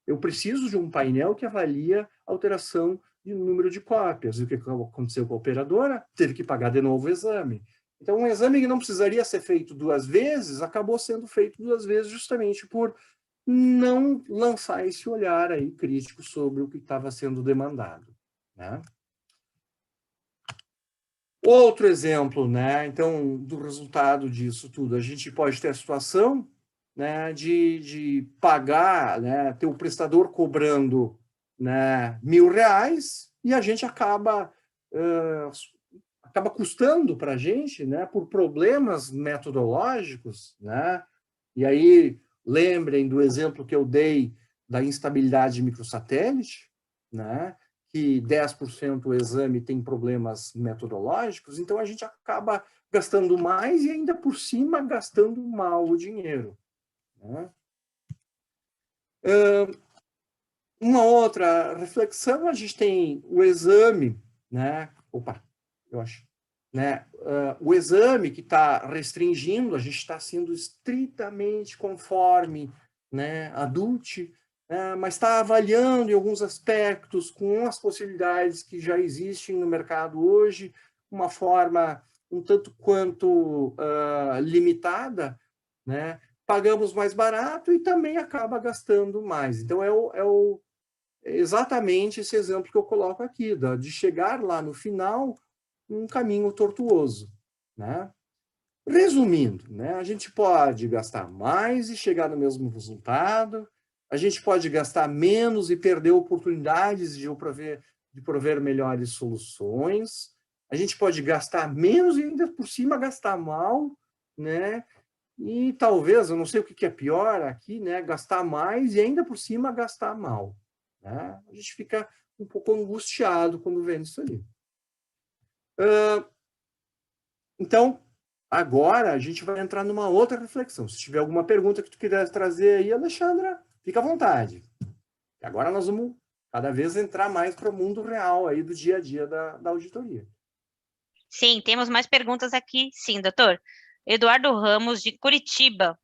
eu preciso de um painel que avalia a alteração de número de cópias. E o que aconteceu com a operadora? Teve que pagar de novo o exame. Então, um exame que não precisaria ser feito 2 vezes, acabou sendo feito 2 vezes justamente por não lançar esse olhar aí crítico sobre o que estava sendo demandado, né? Outro exemplo, né? Então, do resultado disso tudo, a gente pode ter a situação, né, de pagar, né, ter o prestador cobrando, né, R$1.000 e a gente acaba custando para a gente, né, por problemas metodológicos, né? E aí, lembrem do exemplo que eu dei da instabilidade de microsatélite, né? Que 10% do exame tem problemas metodológicos, então a gente acaba gastando mais e ainda por cima gastando mal o dinheiro, né? Uma outra reflexão, a gente tem o exame, né? Opa, eu acho. Né? O exame que está restringindo, a gente está sendo estritamente conforme, né, adult, né, mas está avaliando em alguns aspectos, com as possibilidades que já existem no mercado hoje, uma forma um tanto quanto limitada, né? Pagamos mais barato e também acaba gastando mais. Então, é exatamente esse exemplo que eu coloco aqui, de chegar lá no final um caminho tortuoso, né? Resumindo, né, a gente pode gastar mais e chegar no mesmo resultado, a gente pode gastar menos e perder oportunidades de prover melhores soluções, a gente pode gastar menos e ainda por cima gastar mal, né? E talvez, eu não sei o que é pior aqui, né, gastar mais e ainda por cima gastar mal, né? A gente fica um pouco angustiado quando vê isso ali. Então, agora a gente vai entrar numa outra reflexão. Se tiver alguma pergunta que tu quiser trazer aí, Alexandra, fica à vontade. Agora nós vamos cada vez entrar mais para o mundo real aí do dia a dia da auditoria. Sim, temos mais perguntas aqui, sim, doutor. Eduardo Ramos, de Curitiba,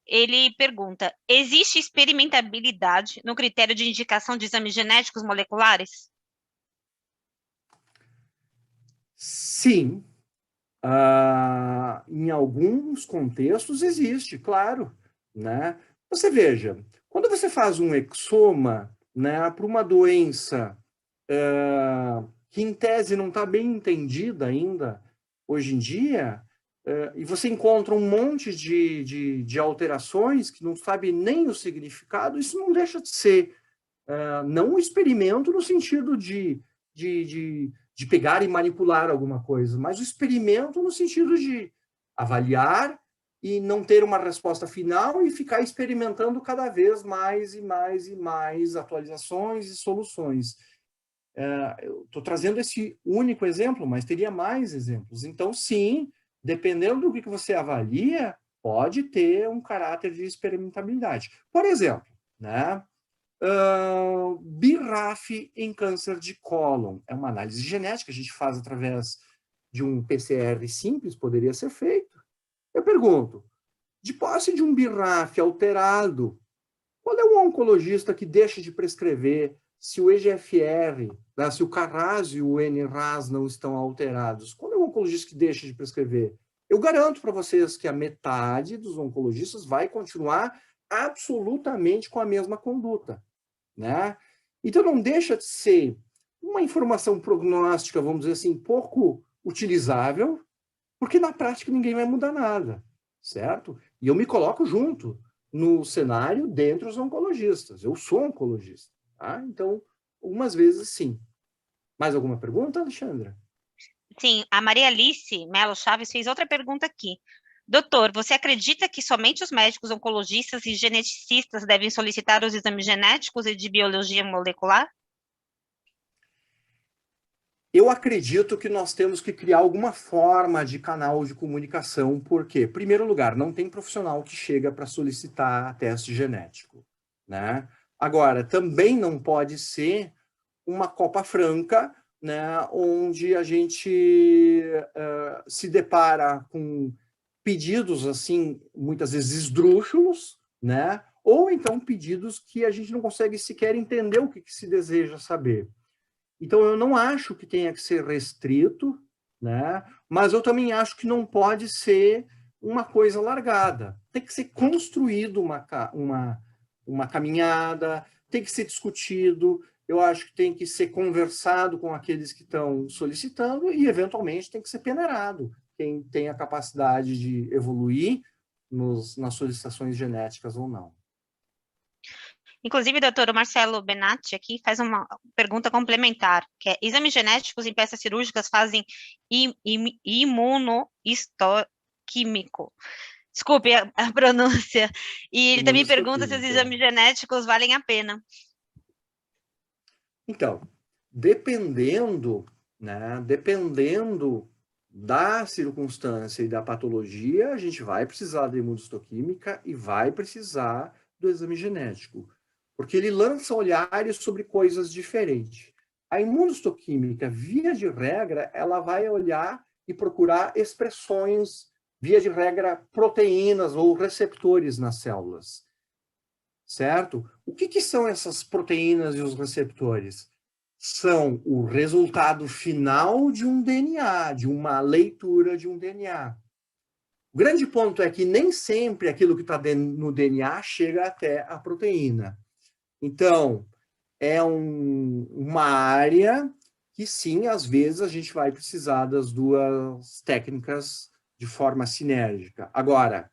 ele pergunta, existe experimentabilidade no critério de indicação de exames genéticos moleculares? Sim. Em alguns contextos existe, claro, né? Você veja, quando você faz um exoma, né, para uma doença que em tese não está bem entendida ainda hoje em dia, e você encontra um monte de alterações que não sabe nem o significado, isso não deixa de ser não um experimento no sentido de pegar e manipular alguma coisa, mas o experimento no sentido de avaliar e não ter uma resposta final e ficar experimentando cada vez mais e mais e mais atualizações e soluções. Eu estou trazendo esse único exemplo, mas teria mais exemplos. Então, sim, dependendo do que você avalia, pode ter um caráter de experimentabilidade. Por exemplo, né? BRAF em câncer de cólon. É uma análise genética, a gente faz através de um PCR simples, poderia ser feito. Eu pergunto, de posse de um BRAF alterado, qual é o oncologista que deixa de prescrever se o EGFR, né, se o CARAS e o NRAS não estão alterados? Qual é o oncologista que deixa de prescrever? Eu garanto para vocês que a metade dos oncologistas vai continuar absolutamente com a mesma conduta, né? Então, não deixa de ser uma informação prognóstica, vamos dizer assim, pouco utilizável, porque na prática ninguém vai mudar nada, certo? E eu me coloco junto no cenário dentre os oncologistas. Eu sou oncologista, tá? Então, algumas vezes sim. Mais alguma pergunta, Alexandra? Sim, a Maria Alice Melo Chaves fez outra pergunta aqui. Doutor, você acredita que somente os médicos oncologistas e geneticistas devem solicitar os exames genéticos e de biologia molecular? Eu acredito que nós temos que criar alguma forma de canal de comunicação, porque, em primeiro lugar, não tem profissional que chega para solicitar teste genético, né? Agora, também não pode ser uma copa franca, né, onde a gente se depara com pedidos, assim, muitas vezes esdrúxulos, né, ou então pedidos que a gente não consegue sequer entender o que se deseja saber. Então, eu não acho que tenha que ser restrito, né, mas eu também acho que não pode ser uma coisa largada. Tem que ser construído uma caminhada, tem que ser discutido, eu acho que tem que ser conversado com aqueles que estão solicitando e, eventualmente, tem que ser peneirado quem tem a capacidade de evoluir nas solicitações genéticas ou não. Inclusive, doutor, o Marcelo Benatti aqui faz uma pergunta complementar, que é, exames genéticos em peças cirúrgicas fazem imunohistoquímico. Desculpe a pronúncia. E ele também pergunta se os exames genéticos valem a pena. Então, dependendo da circunstância e da patologia, a gente vai precisar da imunohistoquímica e vai precisar do exame genético, porque ele lança olhares sobre coisas diferentes. A imunohistoquímica, via de regra, ela vai olhar e procurar expressões, via de regra, proteínas ou receptores nas células. Certo? O que são essas proteínas e os receptores? São o resultado final de um DNA, de uma leitura de um DNA. O grande ponto é que nem sempre aquilo que está no DNA chega até a proteína. Então, é uma área que, sim, às vezes a gente vai precisar das duas técnicas de forma sinérgica. Agora,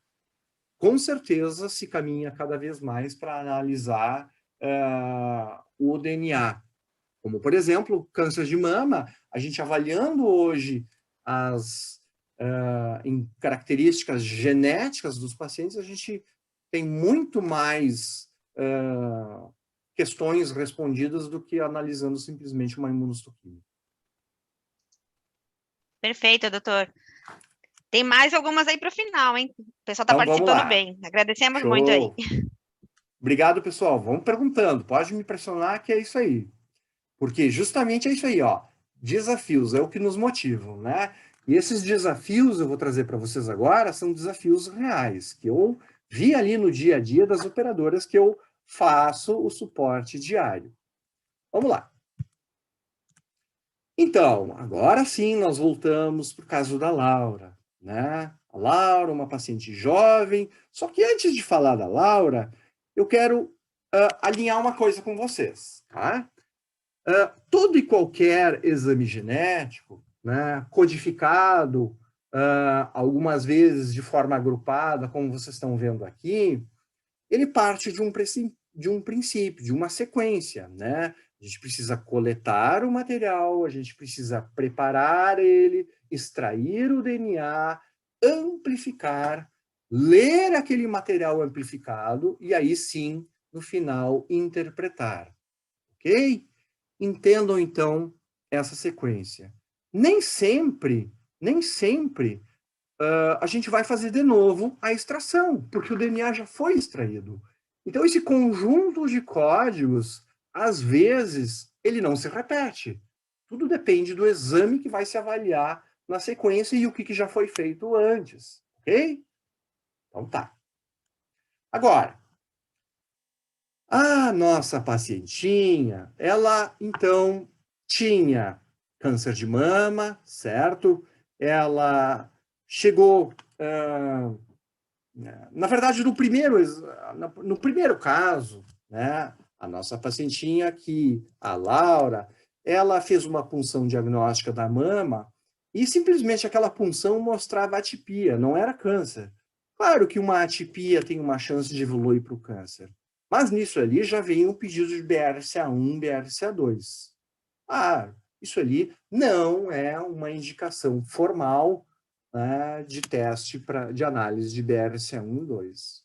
com certeza se caminha cada vez mais para analisar o DNA. Como, por exemplo, câncer de mama, a gente avaliando hoje em características genéticas dos pacientes, a gente tem muito mais questões respondidas do que analisando simplesmente uma imunohistoquímica. Perfeito, doutor. Tem mais algumas aí para o final, hein? O pessoal está Então, participando bem. Agradecemos Show. muito aí. Obrigado, pessoal. Vamos perguntando. Pode me pressionar que é isso aí. Porque justamente é isso aí, ó. Desafios é o que nos motivam, né? E esses desafios eu vou trazer para vocês agora são desafios reais, que eu vi ali no dia a dia das operadoras que eu faço o suporte diário. Vamos lá. Então, agora sim nós voltamos para o caso da Laura, né? A Laura, uma paciente jovem. Só que antes de falar da Laura, eu quero alinhar uma coisa com vocês, tá? Todo e qualquer exame genético, né, codificado, algumas vezes de forma agrupada, como vocês estão vendo aqui, ele parte de um princípio, de uma sequência, né? A gente precisa coletar o material, a gente precisa preparar ele, extrair o DNA, amplificar, ler aquele material amplificado e aí sim, no final, interpretar. Ok? Entendam, então, essa sequência. Nem sempre a gente vai fazer de novo a extração, porque o DNA já foi extraído. Então, esse conjunto de códigos, às vezes, ele não se repete. Tudo depende do exame que vai se avaliar na sequência e o que já foi feito antes. Ok? Então, tá. Agora, a nossa pacientinha, ela, então, tinha câncer de mama, certo? Ela chegou, na verdade, no primeiro caso, né, a nossa pacientinha aqui, a Laura, ela fez uma punção diagnóstica da mama e simplesmente aquela punção mostrava atipia, não era câncer. Claro que uma atipia tem uma chance de evoluir para o câncer. Mas nisso ali já vem um pedido de BRCA1, BRCA2. Isso ali não é uma indicação formal, né, de teste de análise de BRCA1 e 2.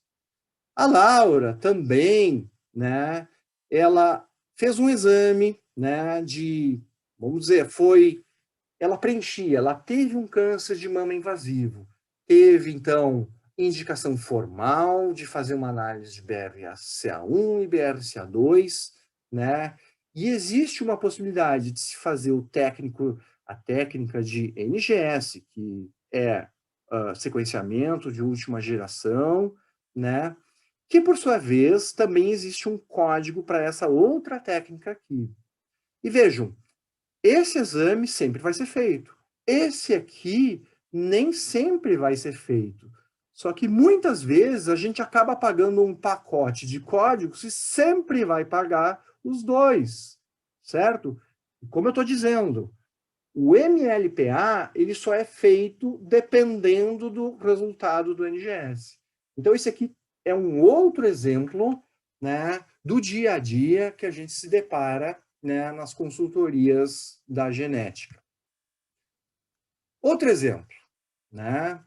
A Laura também, né, ela fez um exame, né, vamos dizer, ela preenchia, ela teve um câncer de mama invasivo, teve, então, indicação formal de fazer uma análise de BRCA1 e BRCA2, né? E existe uma possibilidade de se fazer a técnica de NGS, que é sequenciamento de última geração, né? Que, por sua vez, também existe um código para essa outra técnica aqui. E vejam, esse exame sempre vai ser feito. Esse aqui nem sempre vai ser feito. Só que muitas vezes a gente acaba pagando um pacote de códigos e sempre vai pagar os dois, certo? Como eu estou dizendo, o MLPA ele só é feito dependendo do resultado do NGS. Então, esse aqui é um outro exemplo, né, do dia a dia que a gente se depara, né, nas consultorias da genética. Outro exemplo, né?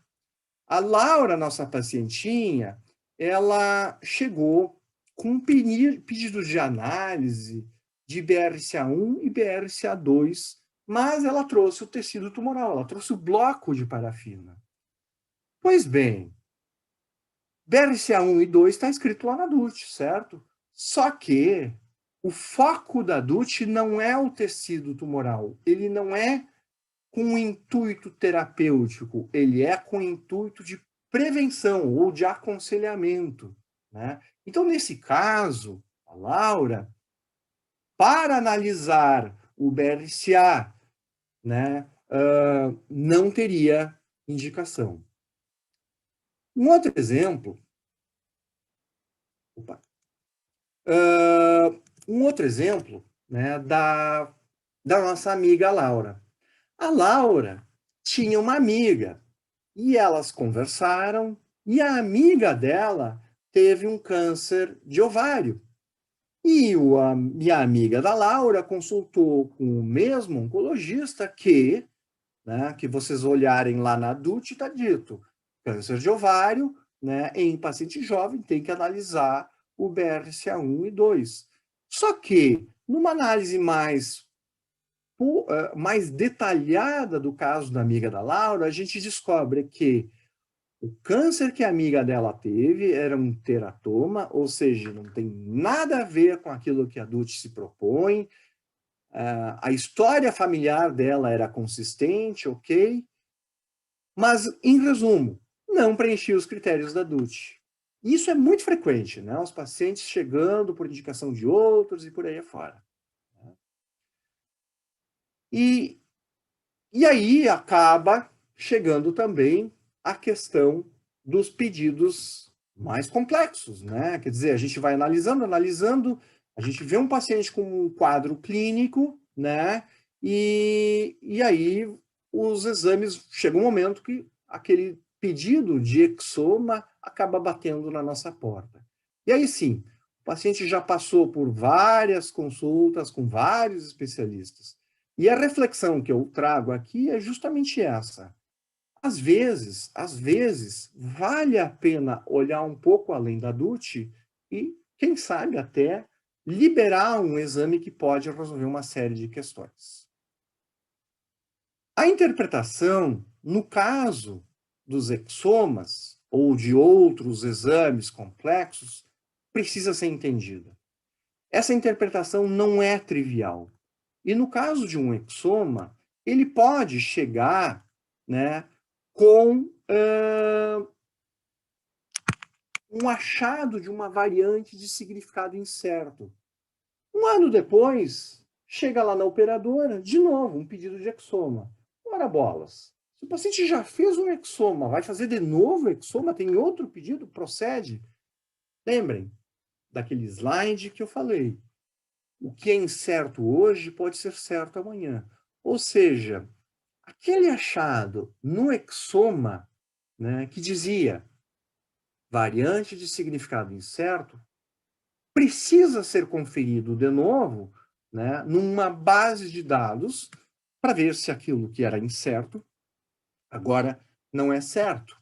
A Laura, nossa pacientinha, ela chegou com um pedido de análise de BRCA1 e BRCA2, mas ela trouxe o tecido tumoral, ela trouxe o bloco de parafina. Pois bem, BRCA1 e 2 está escrito lá na DUT, certo? Só que o foco da DUT não é o tecido tumoral, ele não é com intuito terapêutico, ele é com intuito de prevenção ou de aconselhamento, né? Então, nesse caso, a Laura, para analisar o BRCA, né, não teria indicação. Um outro exemplo, né, da nossa amiga Laura. A Laura tinha uma amiga e elas conversaram e a amiga dela teve um câncer de ovário. E a minha amiga da Laura consultou com o mesmo oncologista que, né, que vocês olharem lá na DUT, está dito, câncer de ovário, né, em paciente jovem tem que analisar o BRCA1 e 2. Só que, numa análise mais detalhada do caso da amiga da Laura, a gente descobre que o câncer que a amiga dela teve era um teratoma, ou seja, não tem nada a ver com aquilo que a DUT se propõe. A história familiar dela era consistente, ok? Mas, em resumo, não preenchia os critérios da DUT. Isso é muito frequente, né? Os pacientes chegando por indicação de outros e por aí afora. E aí acaba chegando também a questão dos pedidos mais complexos, né? Quer dizer, a gente vai analisando, a gente vê um paciente com um quadro clínico, né? E aí os exames, chega um momento que aquele pedido de exoma acaba batendo na nossa porta. E aí sim, o paciente já passou por várias consultas com vários especialistas. E a reflexão que eu trago aqui é justamente essa. Às vezes, vale a pena olhar um pouco além da DUT e, quem sabe, até liberar um exame que pode resolver uma série de questões. A interpretação, no caso dos exomas ou de outros exames complexos, precisa ser entendida. Essa interpretação não é trivial. E no caso de um exoma, ele pode chegar, né, com um achado de uma variante de significado incerto. Um ano depois, chega lá na operadora, de novo, um pedido de exoma. Ora bolas, se o paciente já fez um exoma, vai fazer de novo exoma, tem outro pedido, procede. Lembrem daquele slide que eu falei. O que é incerto hoje pode ser certo amanhã. Ou seja, aquele achado no exoma, né, que dizia variante de significado incerto, precisa ser conferido de novo, né, numa base de dados para ver se aquilo que era incerto agora não é certo,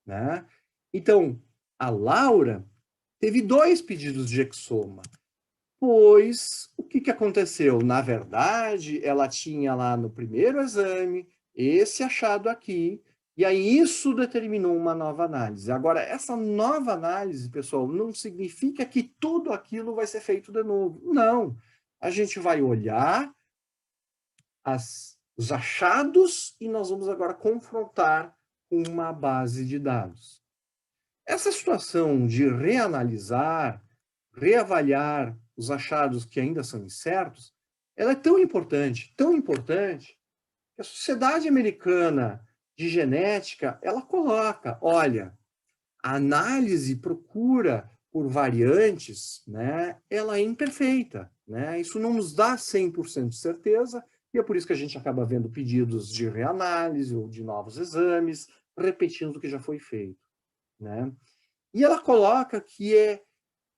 né? Então, a Laura teve 2 pedidos de exoma. Pois, o que aconteceu? Na verdade, ela tinha lá no primeiro exame esse achado aqui, e aí isso determinou uma nova análise. Agora, essa nova análise, pessoal, não significa que tudo aquilo vai ser feito de novo. Não. A gente vai olhar os achados e nós vamos agora confrontar com uma base de dados. Essa situação de reanalisar, reavaliar os achados que ainda são incertos, ela é tão importante, que a Sociedade Americana de Genética, ela coloca, olha, a análise procura por variantes, né, ela é imperfeita, né? Isso não nos dá 100% de certeza, e é por isso que a gente acaba vendo pedidos de reanálise ou de novos exames, repetindo o que já foi feito, né? E ela coloca que é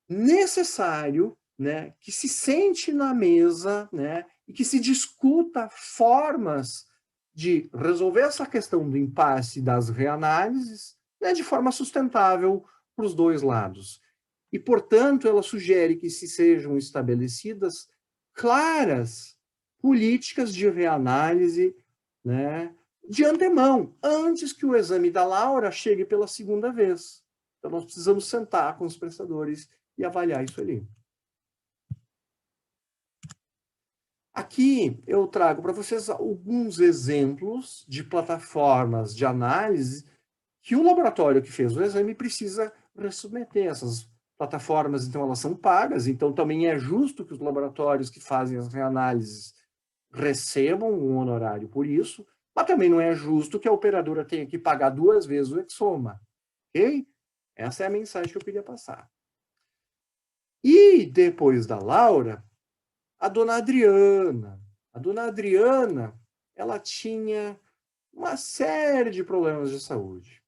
necessário, né, que se sente na mesa, né, e que se discuta formas de resolver essa questão do impasse das reanálises, né, de forma sustentável para os dois lados. E, portanto, ela sugere que se sejam estabelecidas claras políticas de reanálise, né, de antemão, antes que o exame da Laura chegue pela segunda vez. Então, nós precisamos sentar com os prestadores e avaliar isso ali. Aqui eu trago para vocês alguns exemplos de plataformas de análise que o laboratório que fez o exame precisa resubmeter. Essas plataformas, então, elas são pagas, então também é justo que os laboratórios que fazem as reanálises recebam um honorário por isso, mas também não é justo que a operadora tenha que pagar 2 vezes o Exoma. Ok? Essa é a mensagem que eu queria passar. E depois da Laura, a dona Adriana. A dona Adriana, ela tinha uma série de problemas de saúde.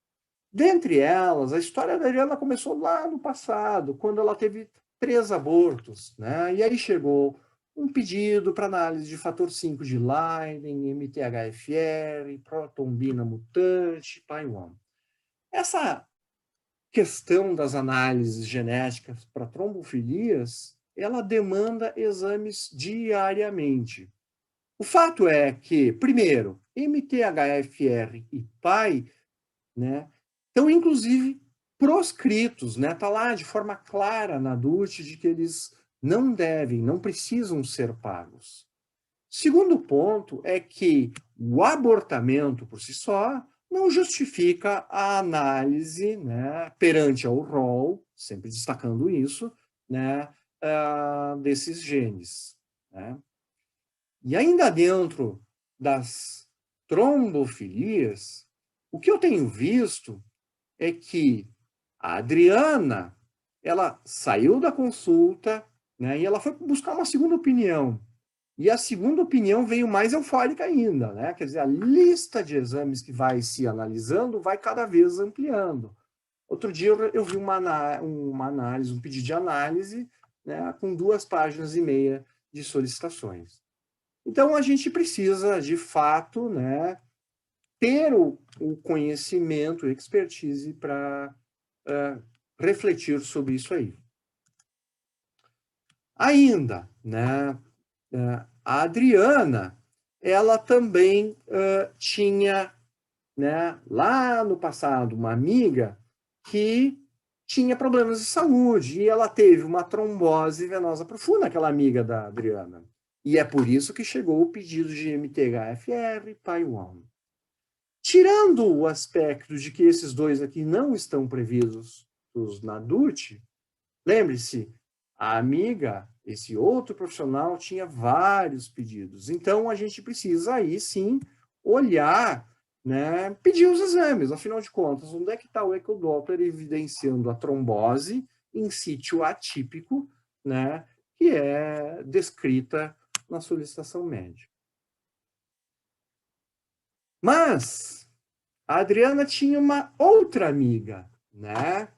Dentre elas, a história da Adriana começou lá no passado, quando ela teve 3 abortos, né? E aí chegou um pedido para análise de fator 5 de Leiden, MTHFR, protombina mutante, PAI-1. Essa questão das análises genéticas para trombofilias, ela demanda exames diariamente. O fato é que, primeiro, MTHFR e PAI, né, estão inclusive proscritos, né? Está lá de forma clara na DUT de que eles não devem, não precisam ser pagos. Segundo ponto é que o abortamento por si só não justifica a análise, né, perante ao rol, sempre destacando isso, né, desses genes, né? E ainda dentro das trombofilias, o que eu tenho visto é que a Adriana, ela saiu da consulta, né, e ela foi buscar uma segunda opinião. E a segunda opinião veio mais eufórica ainda, né? Quer dizer, a lista de exames que vai se analisando vai cada vez ampliando. Outro dia eu vi uma análise, um pedido de análise, né, com 2,5 páginas de solicitações. Então, a gente precisa, de fato, né, ter o conhecimento, a expertise para refletir sobre isso aí. Ainda, né, a Adriana, ela também tinha, né, lá no passado, uma amiga que tinha problemas de saúde e ela teve uma trombose venosa profunda, aquela amiga da Adriana. E é por isso que chegou o pedido de MTHFR PAI-1. Tirando o aspecto de que esses dois aqui não estão previstos na DUT, lembre-se, a amiga, esse outro profissional, tinha vários pedidos. Então, a gente precisa aí, sim, olhar, né, pedir os exames. Afinal de contas, onde é que está o ecodoppler evidenciando a trombose em sítio atípico, né, que é descrita na solicitação médica. Mas a Adriana tinha uma outra amiga, né?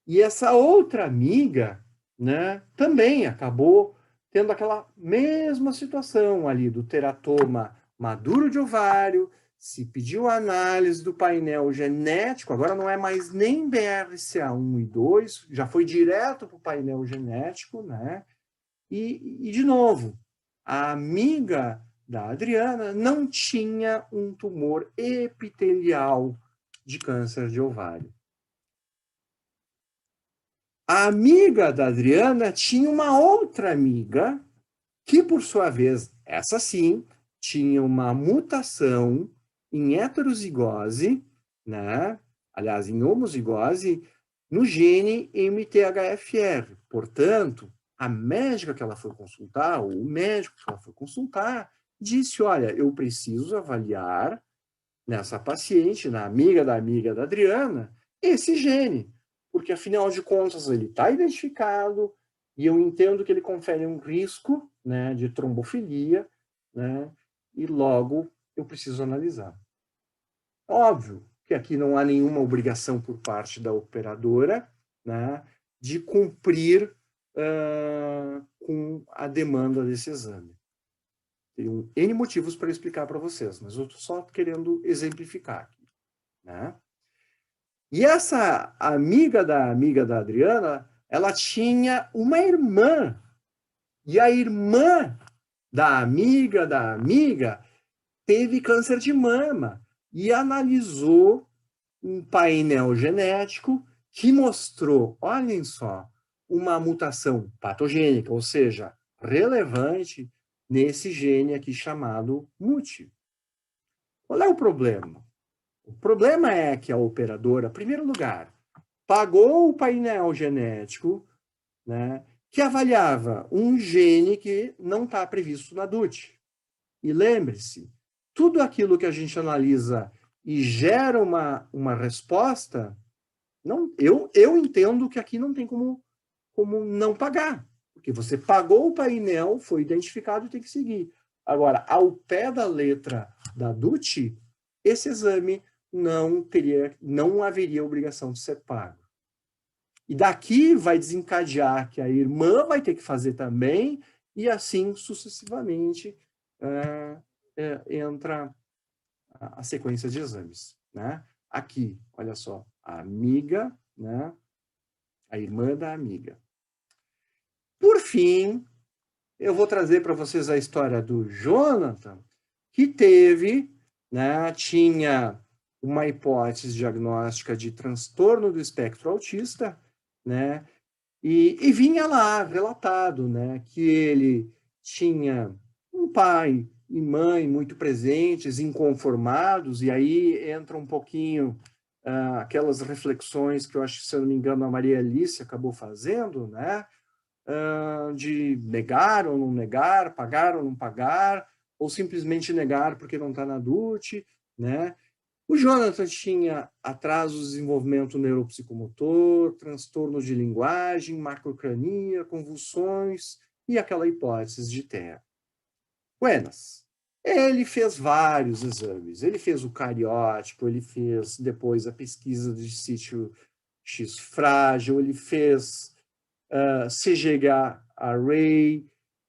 E essa outra amiga, né, também acabou tendo aquela mesma situação ali do teratoma maduro de ovário, se pediu a análise do painel genético, agora não é mais nem BRCA1 e 2, já foi direto para o painel genético, né? E, de novo, a amiga da Adriana não tinha um tumor epitelial de câncer de ovário. A amiga da Adriana tinha uma outra amiga que, por sua vez, essa sim, tinha uma mutação em heterozigose, né? Aliás, em homozigose, no gene MTHFR. Portanto, a médica que ela foi consultar, ou o médico que ela foi consultar, disse, olha, eu preciso avaliar nessa paciente, na amiga da Adriana, esse gene, porque, afinal de contas, ele está identificado e eu entendo que ele confere um risco, né, de trombofilia, né, e logo eu preciso analisar. Óbvio que aqui não há nenhuma obrigação por parte da operadora, né, de cumprir com a demanda desse exame. Tem N motivos para explicar para vocês, mas eu estou só querendo exemplificar aqui, né? E essa amiga da Adriana, ela tinha uma irmã, e a irmã da amiga teve câncer de mama e analisou um painel genético que mostrou, olhem só, uma mutação patogênica, ou seja, relevante nesse gene aqui chamado MUT. Qual é o problema? O problema é que a operadora, em primeiro lugar, pagou o painel genético, né, que avaliava um gene que não está previsto na DUT. E lembre-se, tudo aquilo que a gente analisa e gera uma resposta, não, eu entendo que aqui não tem como não pagar. Porque você pagou o painel, foi identificado e tem que seguir. Agora, ao pé da letra da DUT, esse exame não haveria obrigação de ser pago. E daqui vai desencadear que a irmã vai ter que fazer também, e assim sucessivamente entra a sequência de exames, né? Aqui, olha só, a amiga, né? A irmã da amiga. Por fim, eu vou trazer para vocês a história do Jonathan, que tinha uma hipótese diagnóstica de transtorno do espectro autista, né? E vinha lá relatado, né, que ele tinha um pai e mãe muito presentes, inconformados, e aí entra um pouquinho aquelas reflexões que eu acho que, se eu não me engano, a Maria Alice acabou fazendo, né? De negar ou não negar, pagar ou não pagar, ou simplesmente negar porque não está na DUT, né? O Jonathan tinha atraso de desenvolvimento neuropsicomotor, transtorno de linguagem, macrocrania, convulsões e aquela hipótese de TEA. Buenas. Ele fez vários exames. Ele fez o cariótipo, ele fez depois a pesquisa de sítio X frágil, ele fez CGH array,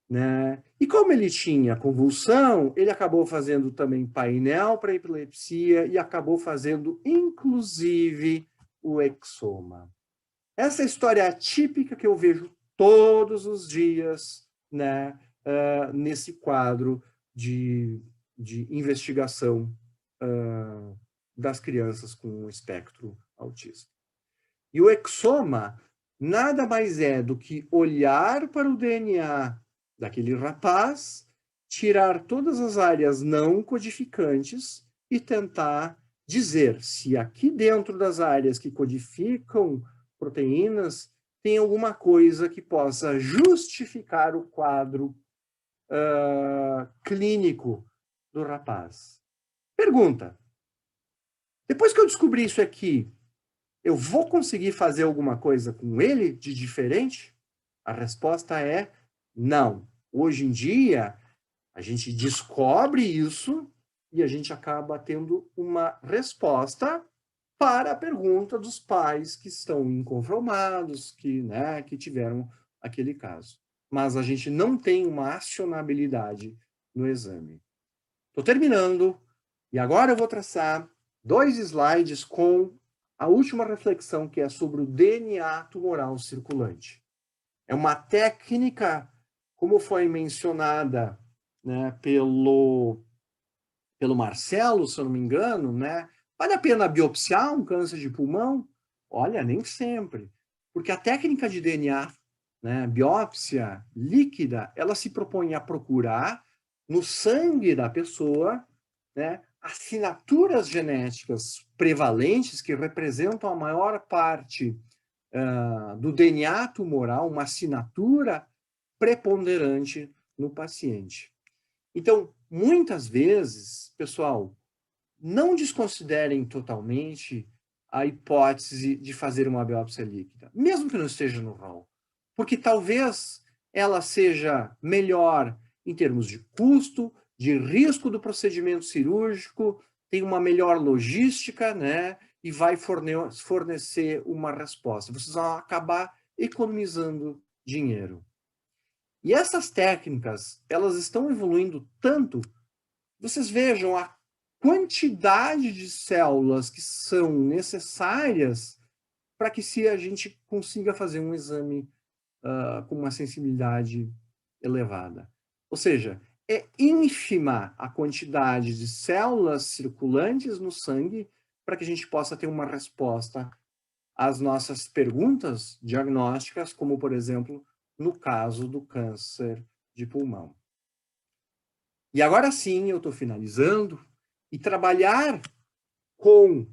né? E como ele tinha convulsão, ele acabou fazendo também painel para epilepsia e acabou fazendo, inclusive, o exoma. Essa é a história atípica que eu vejo todos os dias, né, nesse quadro de investigação das crianças com espectro autista. E o exoma nada mais é do que olhar para o DNA daquele rapaz, tirar todas as áreas não codificantes e tentar dizer se aqui dentro das áreas que codificam proteínas tem alguma coisa que possa justificar o quadro clínico do rapaz. Pergunta: depois que eu descobri isso aqui, eu vou conseguir fazer alguma coisa com ele de diferente? A resposta é não. Hoje em dia, a gente descobre isso e a gente acaba tendo uma resposta para a pergunta dos pais que estão inconformados, que tiveram aquele caso. Mas a gente não tem uma acionabilidade no exame. Estou terminando e agora eu vou traçar 2 slides com a última reflexão, que é sobre o DNA tumoral circulante. É uma técnica, como foi mencionada, né, pelo Marcelo, se eu não me engano, né? Vale a pena biopsiar um câncer de pulmão? Olha, nem sempre. Porque a técnica de DNA né, biópsia líquida, ela se propõe a procurar no sangue da pessoa, né, assinaturas genéticas prevalentes que representam a maior parte do DNA tumoral, uma assinatura preponderante no paciente. Então, muitas vezes, pessoal, não desconsiderem totalmente a hipótese de fazer uma biópsia líquida, mesmo que não esteja no rol, porque talvez ela seja melhor em termos de custo, de risco do procedimento cirúrgico, tem uma melhor logística, né, e vai fornecer uma resposta. Vocês vão acabar economizando dinheiro. E essas técnicas, elas estão evoluindo tanto, vocês vejam a quantidade de células que são necessárias para que a gente consiga fazer um exame com uma sensibilidade elevada. Ou seja, é ínfima a quantidade de células circulantes no sangue para que a gente possa ter uma resposta às nossas perguntas diagnósticas, como, por exemplo, no caso do câncer de pulmão. E agora sim, eu estou finalizando, e trabalhar com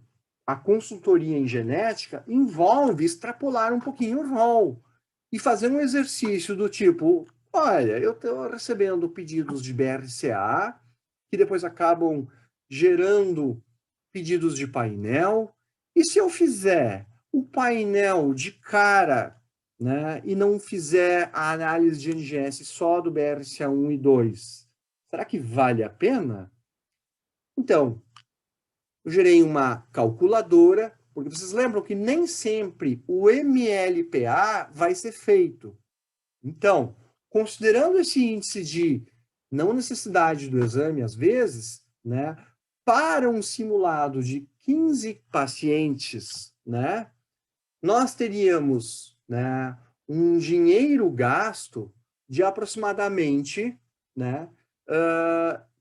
a consultoria em genética envolve extrapolar um pouquinho o rol e fazer um exercício do tipo, olha, eu estou recebendo pedidos de BRCA, que depois acabam gerando pedidos de painel, e se eu fizer o painel de cara, né, e não fizer a análise de NGS só do BRCA1 e 2, será que vale a pena? Então, eu gerei uma calculadora, porque vocês lembram que nem sempre o MLPA vai ser feito. Então, considerando esse índice de não necessidade do exame, às vezes, né, para um simulado de 15 pacientes, né, nós teríamos, né, um dinheiro gasto de aproximadamente, né,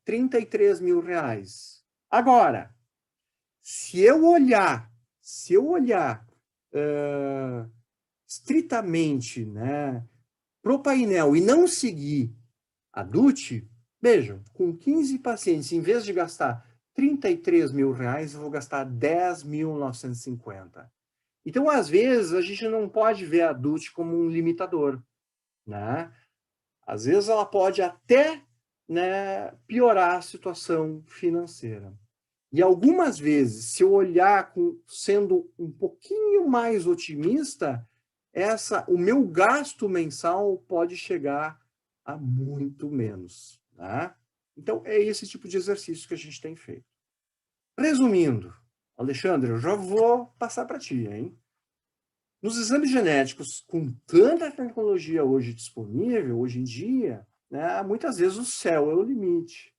33 mil reais. Agora, se eu olhar estritamente, né, para o painel e não seguir a DUT, vejam, com 15 pacientes, em vez de gastar 33 mil reais, eu vou gastar 10.950. Então, às vezes, a gente não pode ver a DUT como um limitador, né? Às vezes, ela pode até, né, piorar a situação financeira. E algumas vezes, se eu olhar sendo um pouquinho mais otimista, o meu gasto mensal pode chegar a muito menos. Né? Então, é esse tipo de exercício que a gente tem feito. Resumindo, Alexandre, eu já vou passar para ti, hein? Nos exames genéticos, com tanta tecnologia hoje disponível, hoje em dia, né, muitas vezes o céu é o limite.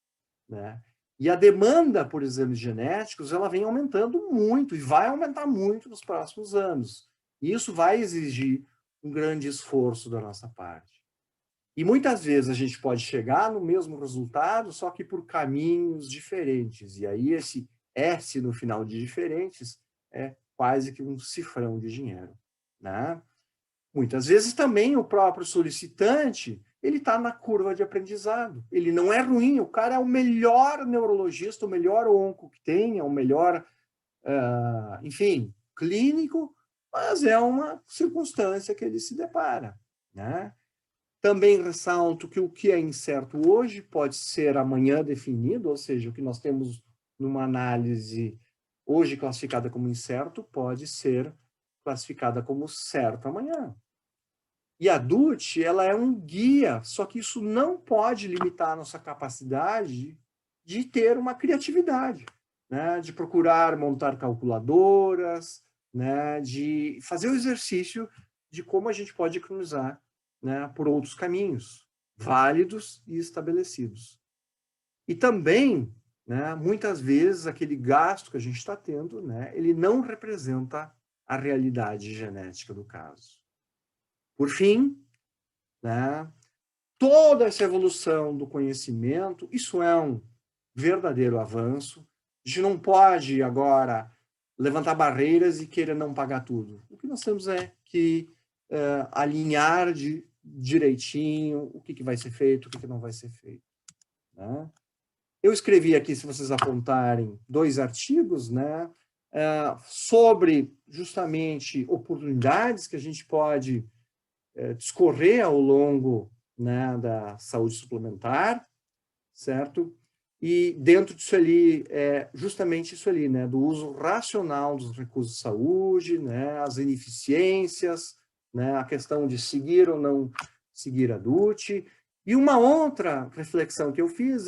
Né? E a demanda por exames genéticos, ela vem aumentando muito e vai aumentar muito nos próximos anos. E isso vai exigir um grande esforço da nossa parte. E muitas vezes a gente pode chegar no mesmo resultado, só que por caminhos diferentes. E aí esse S no final de diferentes é quase que um cifrão de dinheiro. Né? Muitas vezes também o próprio solicitante, ele está na curva de aprendizado. Ele não é ruim, o cara é o melhor neurologista, o melhor onco que tem, é o melhor, enfim, clínico, mas é uma circunstância que ele se depara. Né? Também ressalto que o que é incerto hoje pode ser amanhã definido, ou seja, o que nós temos numa análise hoje classificada como incerto pode ser classificada como certo amanhã. E a DUT, ela é um guia, só que isso não pode limitar a nossa capacidade de ter uma criatividade, né? De procurar montar calculadoras, né? De fazer o exercício de como a gente pode economizar, né? Por outros caminhos, válidos e estabelecidos. E também, né? Muitas vezes, aquele gasto que a gente está tendo, né? Ele não representa a realidade genética do caso. Por fim, né, toda essa evolução do conhecimento, isso é um verdadeiro avanço. A gente não pode agora levantar barreiras e querer não pagar tudo. O que nós temos é que alinhar direitinho o que vai ser feito, o que não vai ser feito. Né? Eu escrevi aqui, se vocês apontarem, 2 artigos, né, sobre justamente oportunidades que a gente pode discorrer ao longo, né, da saúde suplementar, certo? E dentro disso ali, justamente isso ali, né, do uso racional dos recursos de saúde, né, as ineficiências, né, a questão de seguir ou não seguir a DUT. E uma outra reflexão que eu fiz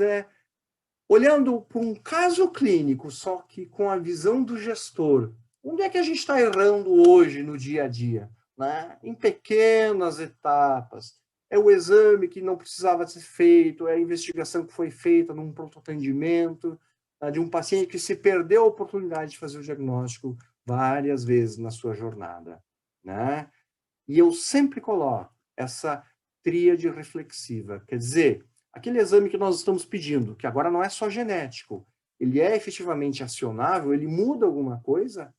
olhando para um caso clínico, só que com a visão do gestor, onde é que a gente está errando hoje no dia a dia? Né? Em pequenas etapas. É o exame que não precisava ser feito, é a investigação que foi feita num pronto atendimento, né, de um paciente que se perdeu a oportunidade de fazer o diagnóstico várias vezes na sua jornada. Né? E eu sempre coloco essa tríade reflexiva, quer dizer, aquele exame que nós estamos pedindo, que agora não é só genético, ele é efetivamente acionável, ele muda alguma coisa,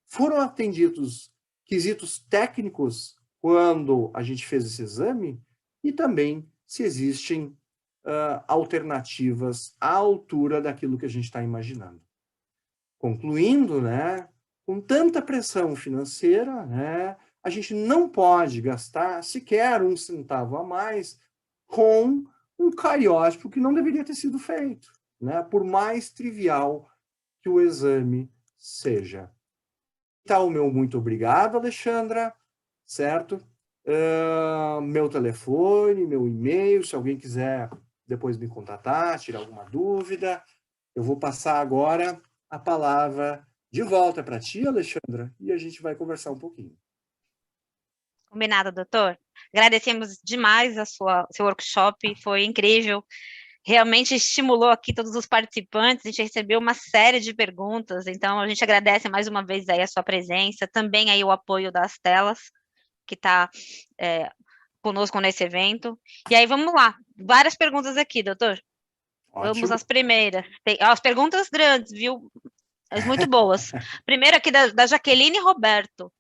foram atendidos quesitos técnicos quando a gente fez esse exame e também se existem alternativas à altura daquilo que a gente está imaginando. Concluindo, né, com tanta pressão financeira, né, a gente não pode gastar sequer um centavo a mais com um cariótipo que não deveria ter sido feito, né, por mais trivial que o exame seja. Então, meu muito obrigado, Alexandra, certo? Meu telefone, meu e-mail, se alguém quiser depois me contatar, tirar alguma dúvida, eu vou passar agora a palavra de volta para ti, Alexandra, e a gente vai conversar um pouquinho. Combinado, doutor. Agradecemos demais seu workshop, foi incrível. Realmente estimulou aqui todos os participantes, a gente recebeu uma série de perguntas, então a gente agradece mais uma vez aí a sua presença, também aí o apoio das telas, que está conosco nesse evento. E aí, vamos lá, várias perguntas aqui, doutor. Ótimo. Vamos às primeiras. As perguntas grandes, viu? Mas muito boas. Primeiro aqui da Jaqueline Roberto.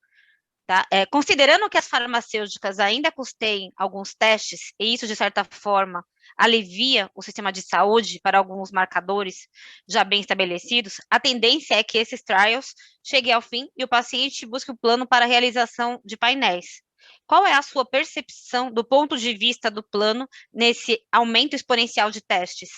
Tá? Considerando que as farmacêuticas ainda custeiem alguns testes, e isso, de certa forma, alivia o sistema de saúde para alguns marcadores já bem estabelecidos, a tendência é que esses trials cheguem ao fim e o paciente busque o plano para a realização de painéis. Qual é a sua percepção do ponto de vista do plano nesse aumento exponencial de testes?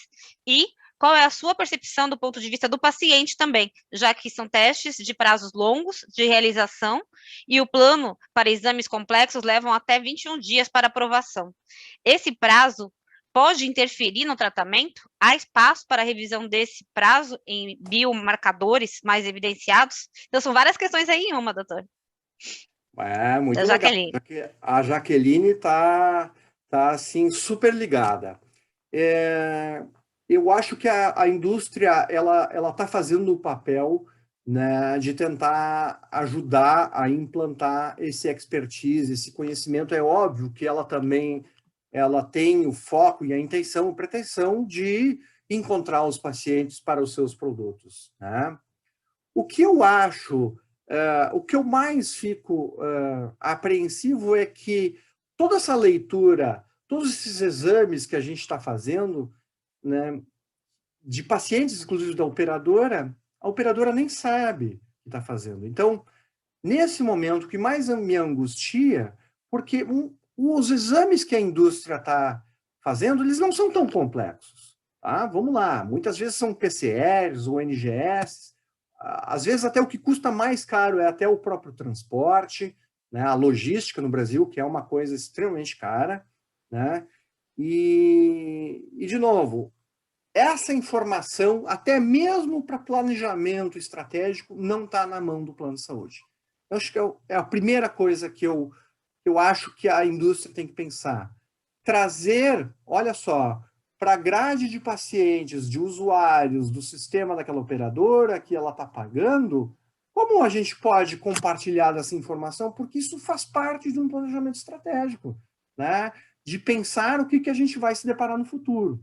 E qual é a sua percepção do ponto de vista do paciente também, já que são testes de prazos longos de realização e o plano para exames complexos levam até 21 dias para aprovação. Esse prazo pode interferir no tratamento? Há espaço para a revisão desse prazo em biomarcadores mais evidenciados? Então, são várias questões aí em uma, doutor. Muito da Jaqueline. Legal. A Jaqueline está assim, super ligada. Eu acho que a indústria ela está fazendo o papel, né, de tentar ajudar a implantar esse expertise, esse conhecimento. É óbvio que ela também tem o foco e a intenção, a pretensão de encontrar os pacientes para os seus produtos. Né? O que eu acho, o que eu mais fico apreensivo é que toda essa leitura, todos esses exames que a gente está fazendo, né, de pacientes, inclusive da operadora, a operadora nem sabe o que está fazendo. Então, nesse momento, o que mais me angustia, porque os exames que a indústria está fazendo, eles não são tão complexos. Tá? Vamos lá, muitas vezes são PCRs ou NGS, às vezes até o que custa mais caro é até o próprio transporte, né? A logística no Brasil, que é uma coisa extremamente cara, né? E de novo, essa informação, até mesmo para planejamento estratégico, não está na mão do plano de saúde. Eu acho que é a primeira coisa que eu acho que a indústria tem que pensar. Trazer, olha só, para a grade de pacientes, de usuários do sistema daquela operadora que ela está pagando, como a gente pode compartilhar dessa informação? Porque isso faz parte de um planejamento estratégico, né? De pensar o que a gente vai se deparar no futuro.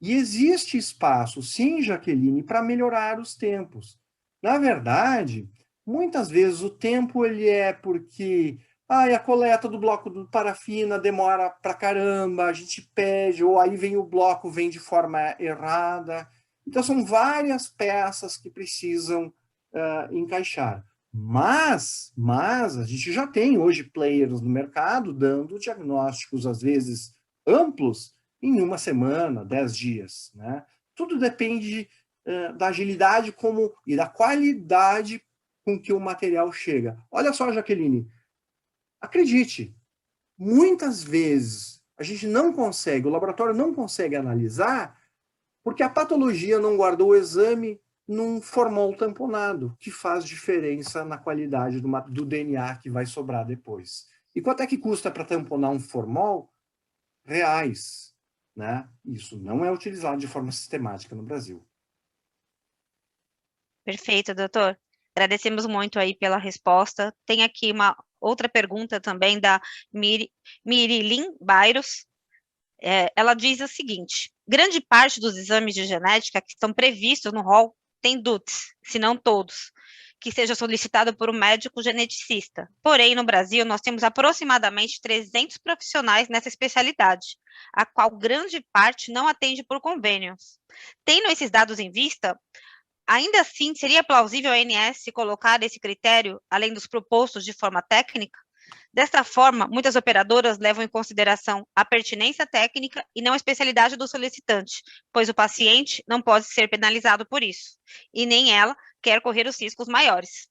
E existe espaço, sim, Jaqueline, para melhorar os tempos. Na verdade, muitas vezes o tempo ele é porque a coleta do bloco do parafina demora pra caramba, a gente pede, ou aí vem o bloco, vem de forma errada. Então, são várias peças que precisam encaixar. Mas a gente já tem hoje players no mercado dando diagnósticos, às vezes, amplos, em 1 semana, 10 dias. Né? Tudo depende da agilidade e da qualidade com que o material chega. Olha só, Jaqueline, acredite, muitas vezes a gente não consegue, o laboratório não consegue analisar porque a patologia não guardou o exame num formol tamponado, que faz diferença na qualidade do DNA que vai sobrar depois. E quanto é que custa para tamponar um formol? R$1. Né? Isso não é utilizado de forma sistemática no Brasil. Perfeito, doutor. Agradecemos muito aí pela resposta. Tem aqui uma outra pergunta também da Mirilin Bairos. Ela diz o seguinte: grande parte dos exames de genética que estão previstos no rol tem DUTs, se não todos, que seja solicitado por um médico geneticista. Porém, no Brasil, nós temos aproximadamente 300 profissionais nessa especialidade, a qual grande parte não atende por convênios. Tendo esses dados em vista, ainda assim, seria plausível a ANS colocar esse critério, além dos propostos de forma técnica? Desta forma, muitas operadoras levam em consideração a pertinência técnica e não a especialidade do solicitante, pois o paciente não pode ser penalizado por isso, e nem ela quer correr os riscos maiores.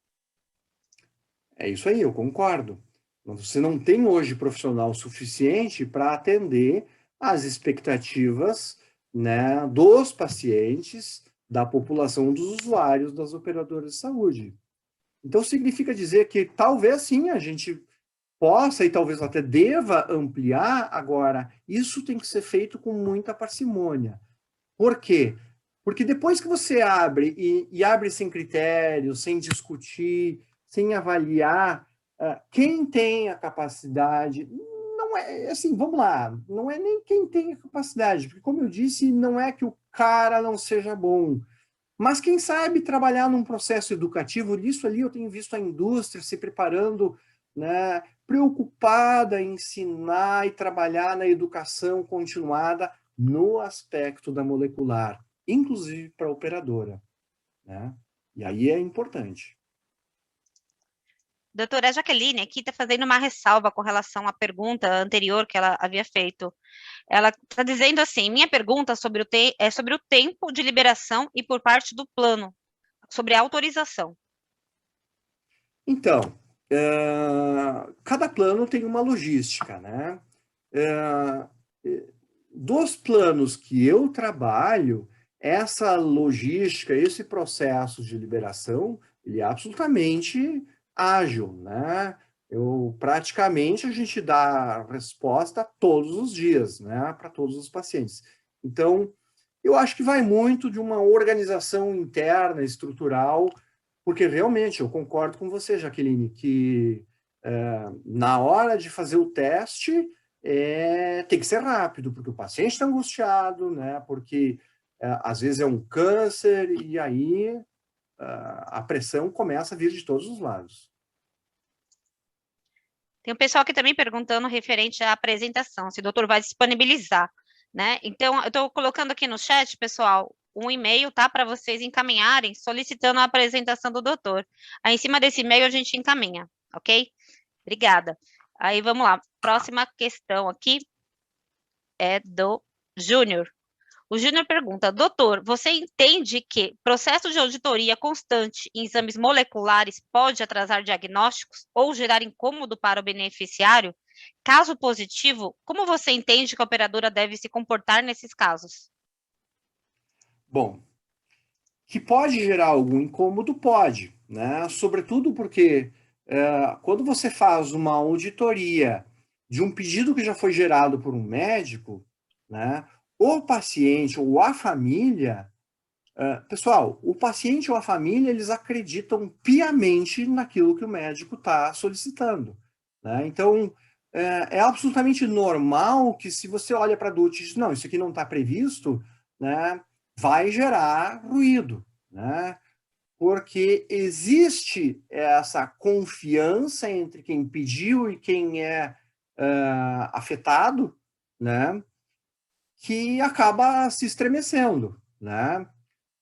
É isso aí, eu concordo. Você não tem hoje profissional suficiente para atender às expectativas, né, dos pacientes, da população dos usuários das operadoras de saúde. Então, significa dizer que talvez sim a gente possa e talvez até deva ampliar. Agora, isso tem que ser feito com muita parcimônia. Por quê? Porque depois que você abre e abre sem critérios, sem discutir, sem avaliar, quem tem a capacidade, não é assim, vamos lá, não é nem quem tem a capacidade, porque como eu disse, não é que o cara não seja bom, mas quem sabe trabalhar num processo educativo. Isso ali eu tenho visto a indústria se preparando, né, preocupada em ensinar e trabalhar na educação continuada no aspecto da molecular, inclusive para a operadora. Né? E aí é importante. Doutora Jaqueline aqui está fazendo uma ressalva com relação à pergunta anterior que ela havia feito. Ela está dizendo assim: minha pergunta é sobre o tempo de liberação e por parte do plano, sobre a autorização. Então, cada plano tem uma logística, né? Dos planos que eu trabalho, essa logística, esse processo de liberação, ele é absolutamente ágil, né? Praticamente a gente dá resposta todos os dias, né, para todos os pacientes. Então, eu acho que vai muito de uma organização interna, estrutural, porque realmente eu concordo com você, Jaqueline, que na hora de fazer o teste tem que ser rápido, porque o paciente está angustiado, né, porque às vezes é um câncer, e aí a pressão começa a vir de todos os lados. Tem um pessoal aqui também perguntando referente à apresentação, se o doutor vai disponibilizar, né? Então, eu estou colocando aqui no chat, pessoal, um e-mail, tá? Para vocês encaminharem, solicitando a apresentação do doutor. Aí, em cima desse e-mail, a gente encaminha, ok? Obrigada. Aí, vamos lá. Próxima questão aqui é do Júnior. O Júnior pergunta: doutor, você entende que processo de auditoria constante em exames moleculares pode atrasar diagnósticos ou gerar incômodo para o beneficiário? Caso positivo, como você entende que a operadora deve se comportar nesses casos? Bom, que pode gerar algum incômodo, pode, né? Sobretudo porque quando você faz uma auditoria de um pedido que já foi gerado por um médico, né, o paciente ou a família, pessoal, o paciente ou a família, eles acreditam piamente naquilo que o médico está solicitando. Né? Então, é absolutamente normal que, se você olha para adulto e diz, não, isso aqui não está previsto, né, vai gerar ruído. Né? porque existe essa confiança entre quem pediu e quem é afetado, né, que acaba se estremecendo, né?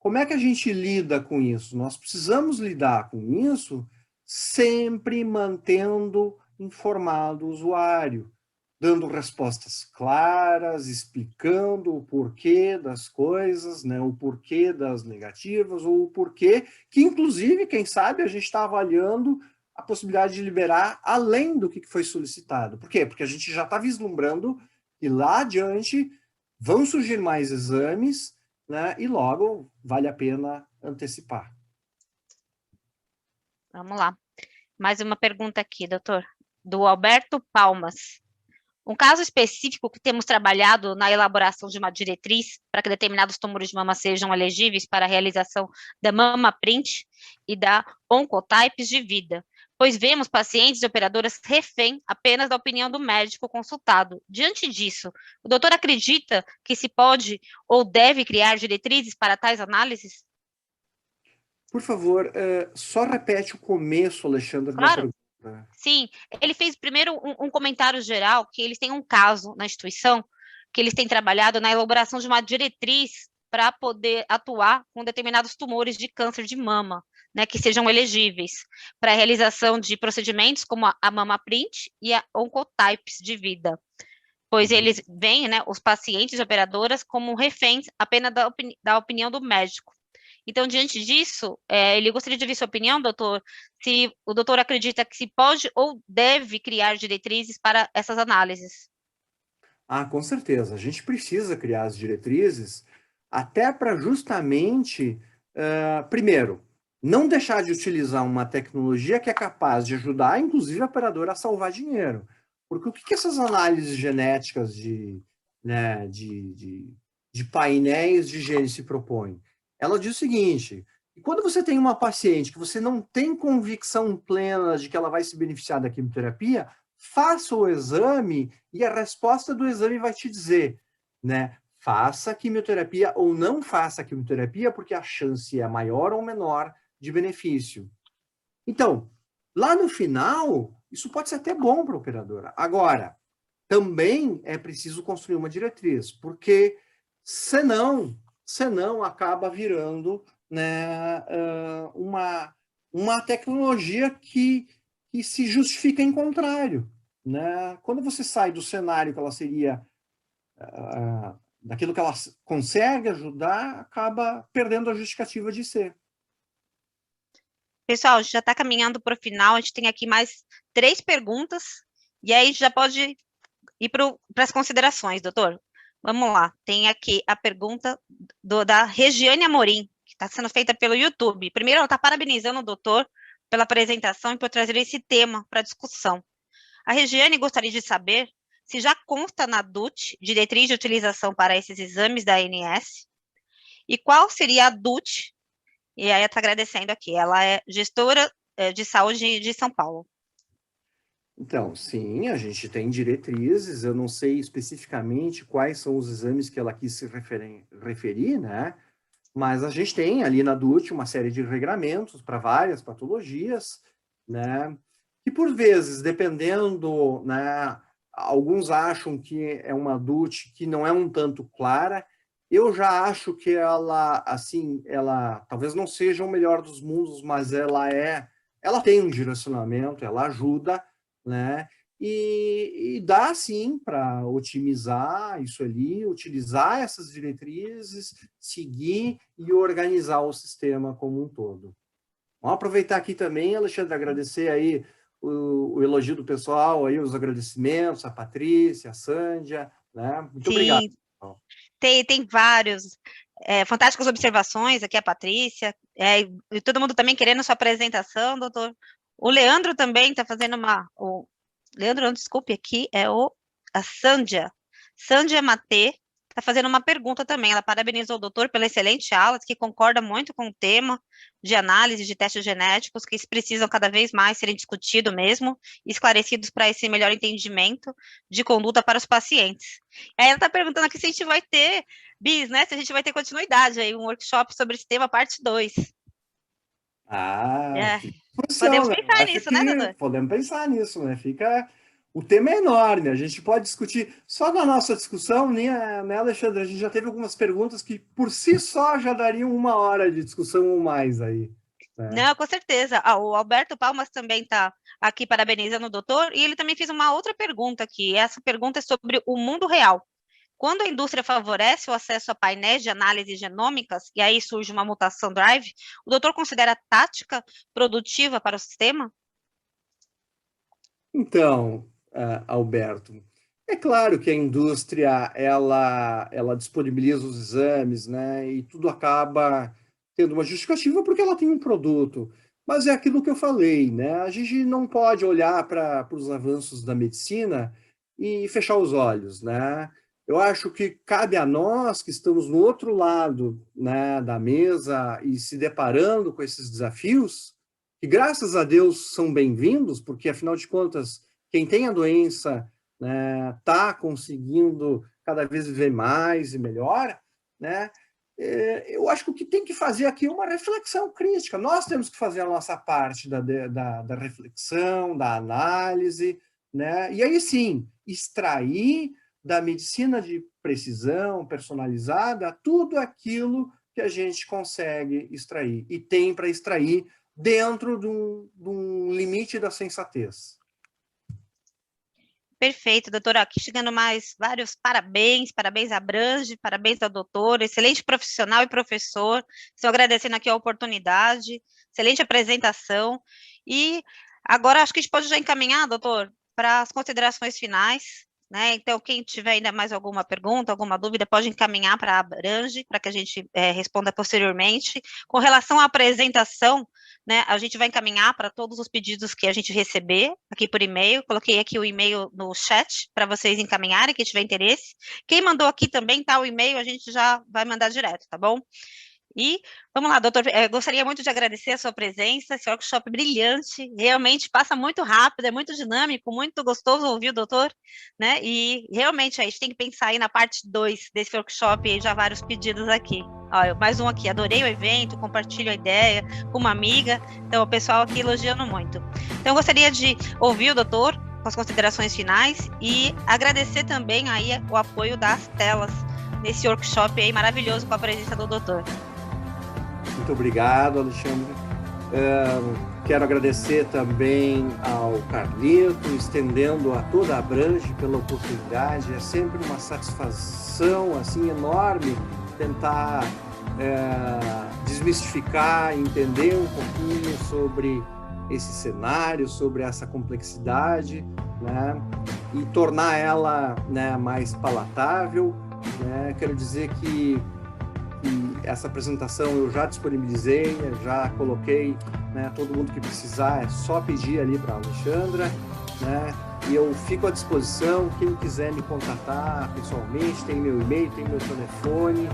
Como é que a gente lida com isso? Nós precisamos lidar com isso sempre mantendo informado o usuário, dando respostas claras, explicando o porquê das coisas, né, o porquê das negativas, ou o porquê que, inclusive, quem sabe, a gente está avaliando a possibilidade de liberar além do que foi solicitado. Por quê? Porque a gente já está vislumbrando que lá adiante vão surgir mais exames, né, e logo vale a pena antecipar. Vamos lá. Mais uma pergunta aqui, doutor, do Alberto Palmas. Um caso específico que temos trabalhado na elaboração de uma diretriz para que determinados tumores de mama sejam elegíveis para a realização da mama print e da oncotypes de vida, pois vemos pacientes e operadoras refém apenas da opinião do médico consultado. Diante disso, o doutor acredita que se pode ou deve criar diretrizes para tais análises? Por favor, só repete o começo, Alexandre, da Claro. pergunta. Sim, ele fez primeiro um comentário geral, que eles têm um caso na instituição, que eles têm trabalhado na elaboração de uma diretriz para poder atuar com determinados tumores de câncer de mama, né, que sejam elegíveis para a realização de procedimentos como a mama print e a oncotypes de vida, pois eles veem, né, os pacientes e operadoras como reféns apenas da opinião do médico. Então, diante disso, ele gostaria de ouvir sua opinião, doutor, se o doutor acredita que se pode ou deve criar diretrizes para essas análises. Ah, com certeza. A gente precisa criar as diretrizes até para justamente, primeiro, não deixar de utilizar uma tecnologia que é capaz de ajudar, inclusive, a operadora a salvar dinheiro. Porque o que essas análises genéticas né, de painéis de gene se propõem? Ela diz o seguinte: quando você tem uma paciente que você não tem convicção plena de que ela vai se beneficiar da quimioterapia, faça o exame e a resposta do exame vai te dizer, né? Faça quimioterapia ou não faça quimioterapia, porque a chance é maior ou menor de benefício. Então, lá no final, isso pode ser até bom para a operadora. Agora, também é preciso construir uma diretriz, porque senão acaba virando, né, uma tecnologia que se justifica em contrário, né? Quando você sai do cenário que ela seria, daquilo que ela consegue ajudar, acaba perdendo a justificativa de ser. Pessoal, a gente já está caminhando para o final, a gente tem aqui mais 3 perguntas, e aí a gente já pode ir para as considerações, doutor. Vamos lá, tem aqui a pergunta da Regiane Amorim, que está sendo feita pelo YouTube. Primeiro, ela está parabenizando o doutor pela apresentação e por trazer esse tema para discussão. A Regiane gostaria de saber se já consta na DUT, diretriz de utilização para esses exames da ANS, e qual seria a DUT, e aí ela está agradecendo aqui, ela é gestora de saúde de São Paulo. Então, sim, a gente tem diretrizes, eu não sei especificamente quais são os exames que ela quis se referir, né? Mas a gente tem ali na DUT uma série de regramentos para várias patologias, né? E por vezes, dependendo, né, alguns acham que é uma DUT que não é um tanto clara. Eu já acho que ela, assim, ela talvez não seja o melhor dos mundos, mas ela tem um direcionamento, ela ajuda, né? E dá, sim, para otimizar isso ali, utilizar essas diretrizes, seguir e organizar o sistema como um todo. Vamos aproveitar aqui também, Alexandre, agradecer aí o elogio do pessoal, aí os agradecimentos, a Patrícia, a Sândia, né? Muito obrigado. Tem vários, fantásticas observações aqui, a Patrícia, e todo mundo também querendo sua apresentação, doutor. O Leandro também está fazendo Leandro, não, desculpe, aqui é a Sândia Matê, está fazendo uma pergunta também. Ela parabenizou o doutor pela excelente aula, que concorda muito com o tema de análise de testes genéticos, que precisam cada vez mais serem discutidos mesmo, esclarecidos para esse melhor entendimento de conduta para os pacientes. Aí ela está perguntando aqui se a gente vai ter, Bis, né, se a gente vai ter continuidade aí, um workshop sobre esse tema, parte 2. Ah, É, fica a disposição, podemos né? Eu pensar acho nisso, né, que doutor? podemos pensar nisso, né? Fica. O tema é enorme, a gente pode discutir. Só na nossa discussão, né, Alexandre? A gente já teve algumas perguntas que por si só já dariam 1 hora de discussão ou mais aí, né? Não, com certeza. Ah, o Alberto Palmas também está aqui parabenizando o doutor, e ele também fez uma outra pergunta aqui. Essa pergunta é sobre o mundo real. Quando a indústria favorece o acesso a painéis de análise genômicas, e aí surge uma mutação drive, o doutor considera tática produtiva para o sistema? Então, Alberto, é claro que a indústria ela disponibiliza os exames, né? E tudo acaba tendo uma justificativa porque ela tem um produto. Mas é aquilo que eu falei, né? A gente não pode olhar para os avanços da medicina e fechar os olhos, né? Eu acho que cabe a nós que estamos no outro lado, né, da mesa e se deparando com esses desafios, que graças a Deus são bem-vindos, porque afinal de contas, quem tem a doença, né, está conseguindo cada vez viver mais e melhor, né? Eu acho que o que tem que fazer aqui é uma reflexão crítica. Nós temos que fazer a nossa parte da reflexão, da análise, né? E aí sim, extrair da medicina de precisão personalizada tudo aquilo que a gente consegue extrair e tem para extrair dentro de um limite da sensatez. Perfeito, doutora. Aqui chegando mais vários parabéns, parabéns à Brange, parabéns ao doutor, excelente profissional e professor. Estou agradecendo aqui a oportunidade, excelente apresentação. E agora acho que a gente pode já encaminhar, doutor, para as considerações finais, né? Então, quem tiver ainda mais alguma pergunta, alguma dúvida, pode encaminhar para a Brange, para que a gente responda posteriormente. Com relação à apresentação, né, a gente vai encaminhar para todos os pedidos que a gente receber aqui por e-mail. Coloquei aqui o e-mail no chat para vocês encaminharem, quem tiver interesse. Quem mandou aqui também, tá o e-mail, a gente já vai mandar direto, tá bom? E vamos lá, doutor, gostaria muito de agradecer a sua presença, esse workshop brilhante, realmente passa muito rápido, é muito dinâmico, muito gostoso ouvir o doutor, né? E realmente a gente tem que pensar aí na parte 2 desse workshop, e já vários pedidos aqui. Ó, mais um aqui, adorei o evento, compartilho a ideia com uma amiga, então o pessoal aqui elogiando muito. Então eu gostaria de ouvir o doutor com as considerações finais e agradecer também aí o apoio das telas nesse workshop aí maravilhoso com a presença do doutor. Muito obrigado, Alexandre. Quero agradecer também ao Carlito, estendendo a toda a Brange pela oportunidade. É sempre uma satisfação assim enorme tentar desmistificar, entender um pouquinho sobre esse cenário, sobre essa complexidade, né? E tornar ela, né, mais palatável, né? Quero dizer que essa apresentação eu já disponibilizei, já coloquei, né, todo mundo que precisar, é só pedir ali para a Alexandra, né, e eu fico à disposição, quem quiser me contatar pessoalmente, tem meu e-mail, tem meu telefone,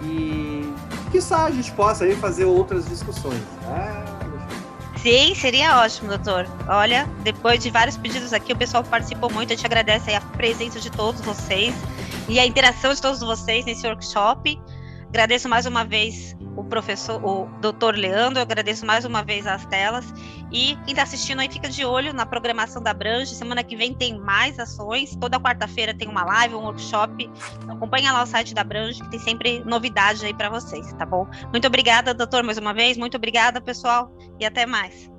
e quiçá a gente possa aí fazer outras discussões, né, Alexandra? Sim, seria ótimo, doutor. Olha, depois de vários pedidos aqui, o pessoal participou muito, a gente agradece aí a presença de todos vocês e a interação de todos vocês nesse workshop. Agradeço mais uma vez o doutor Leandro, agradeço mais uma vez as telas, e quem está assistindo aí fica de olho na programação da Brange, semana que vem tem mais ações, toda quarta-feira tem uma live, um workshop, então acompanha lá o site da Brange, que tem sempre novidade aí para vocês, tá bom? Muito obrigada, doutor, mais uma vez, muito obrigada, pessoal, e até mais.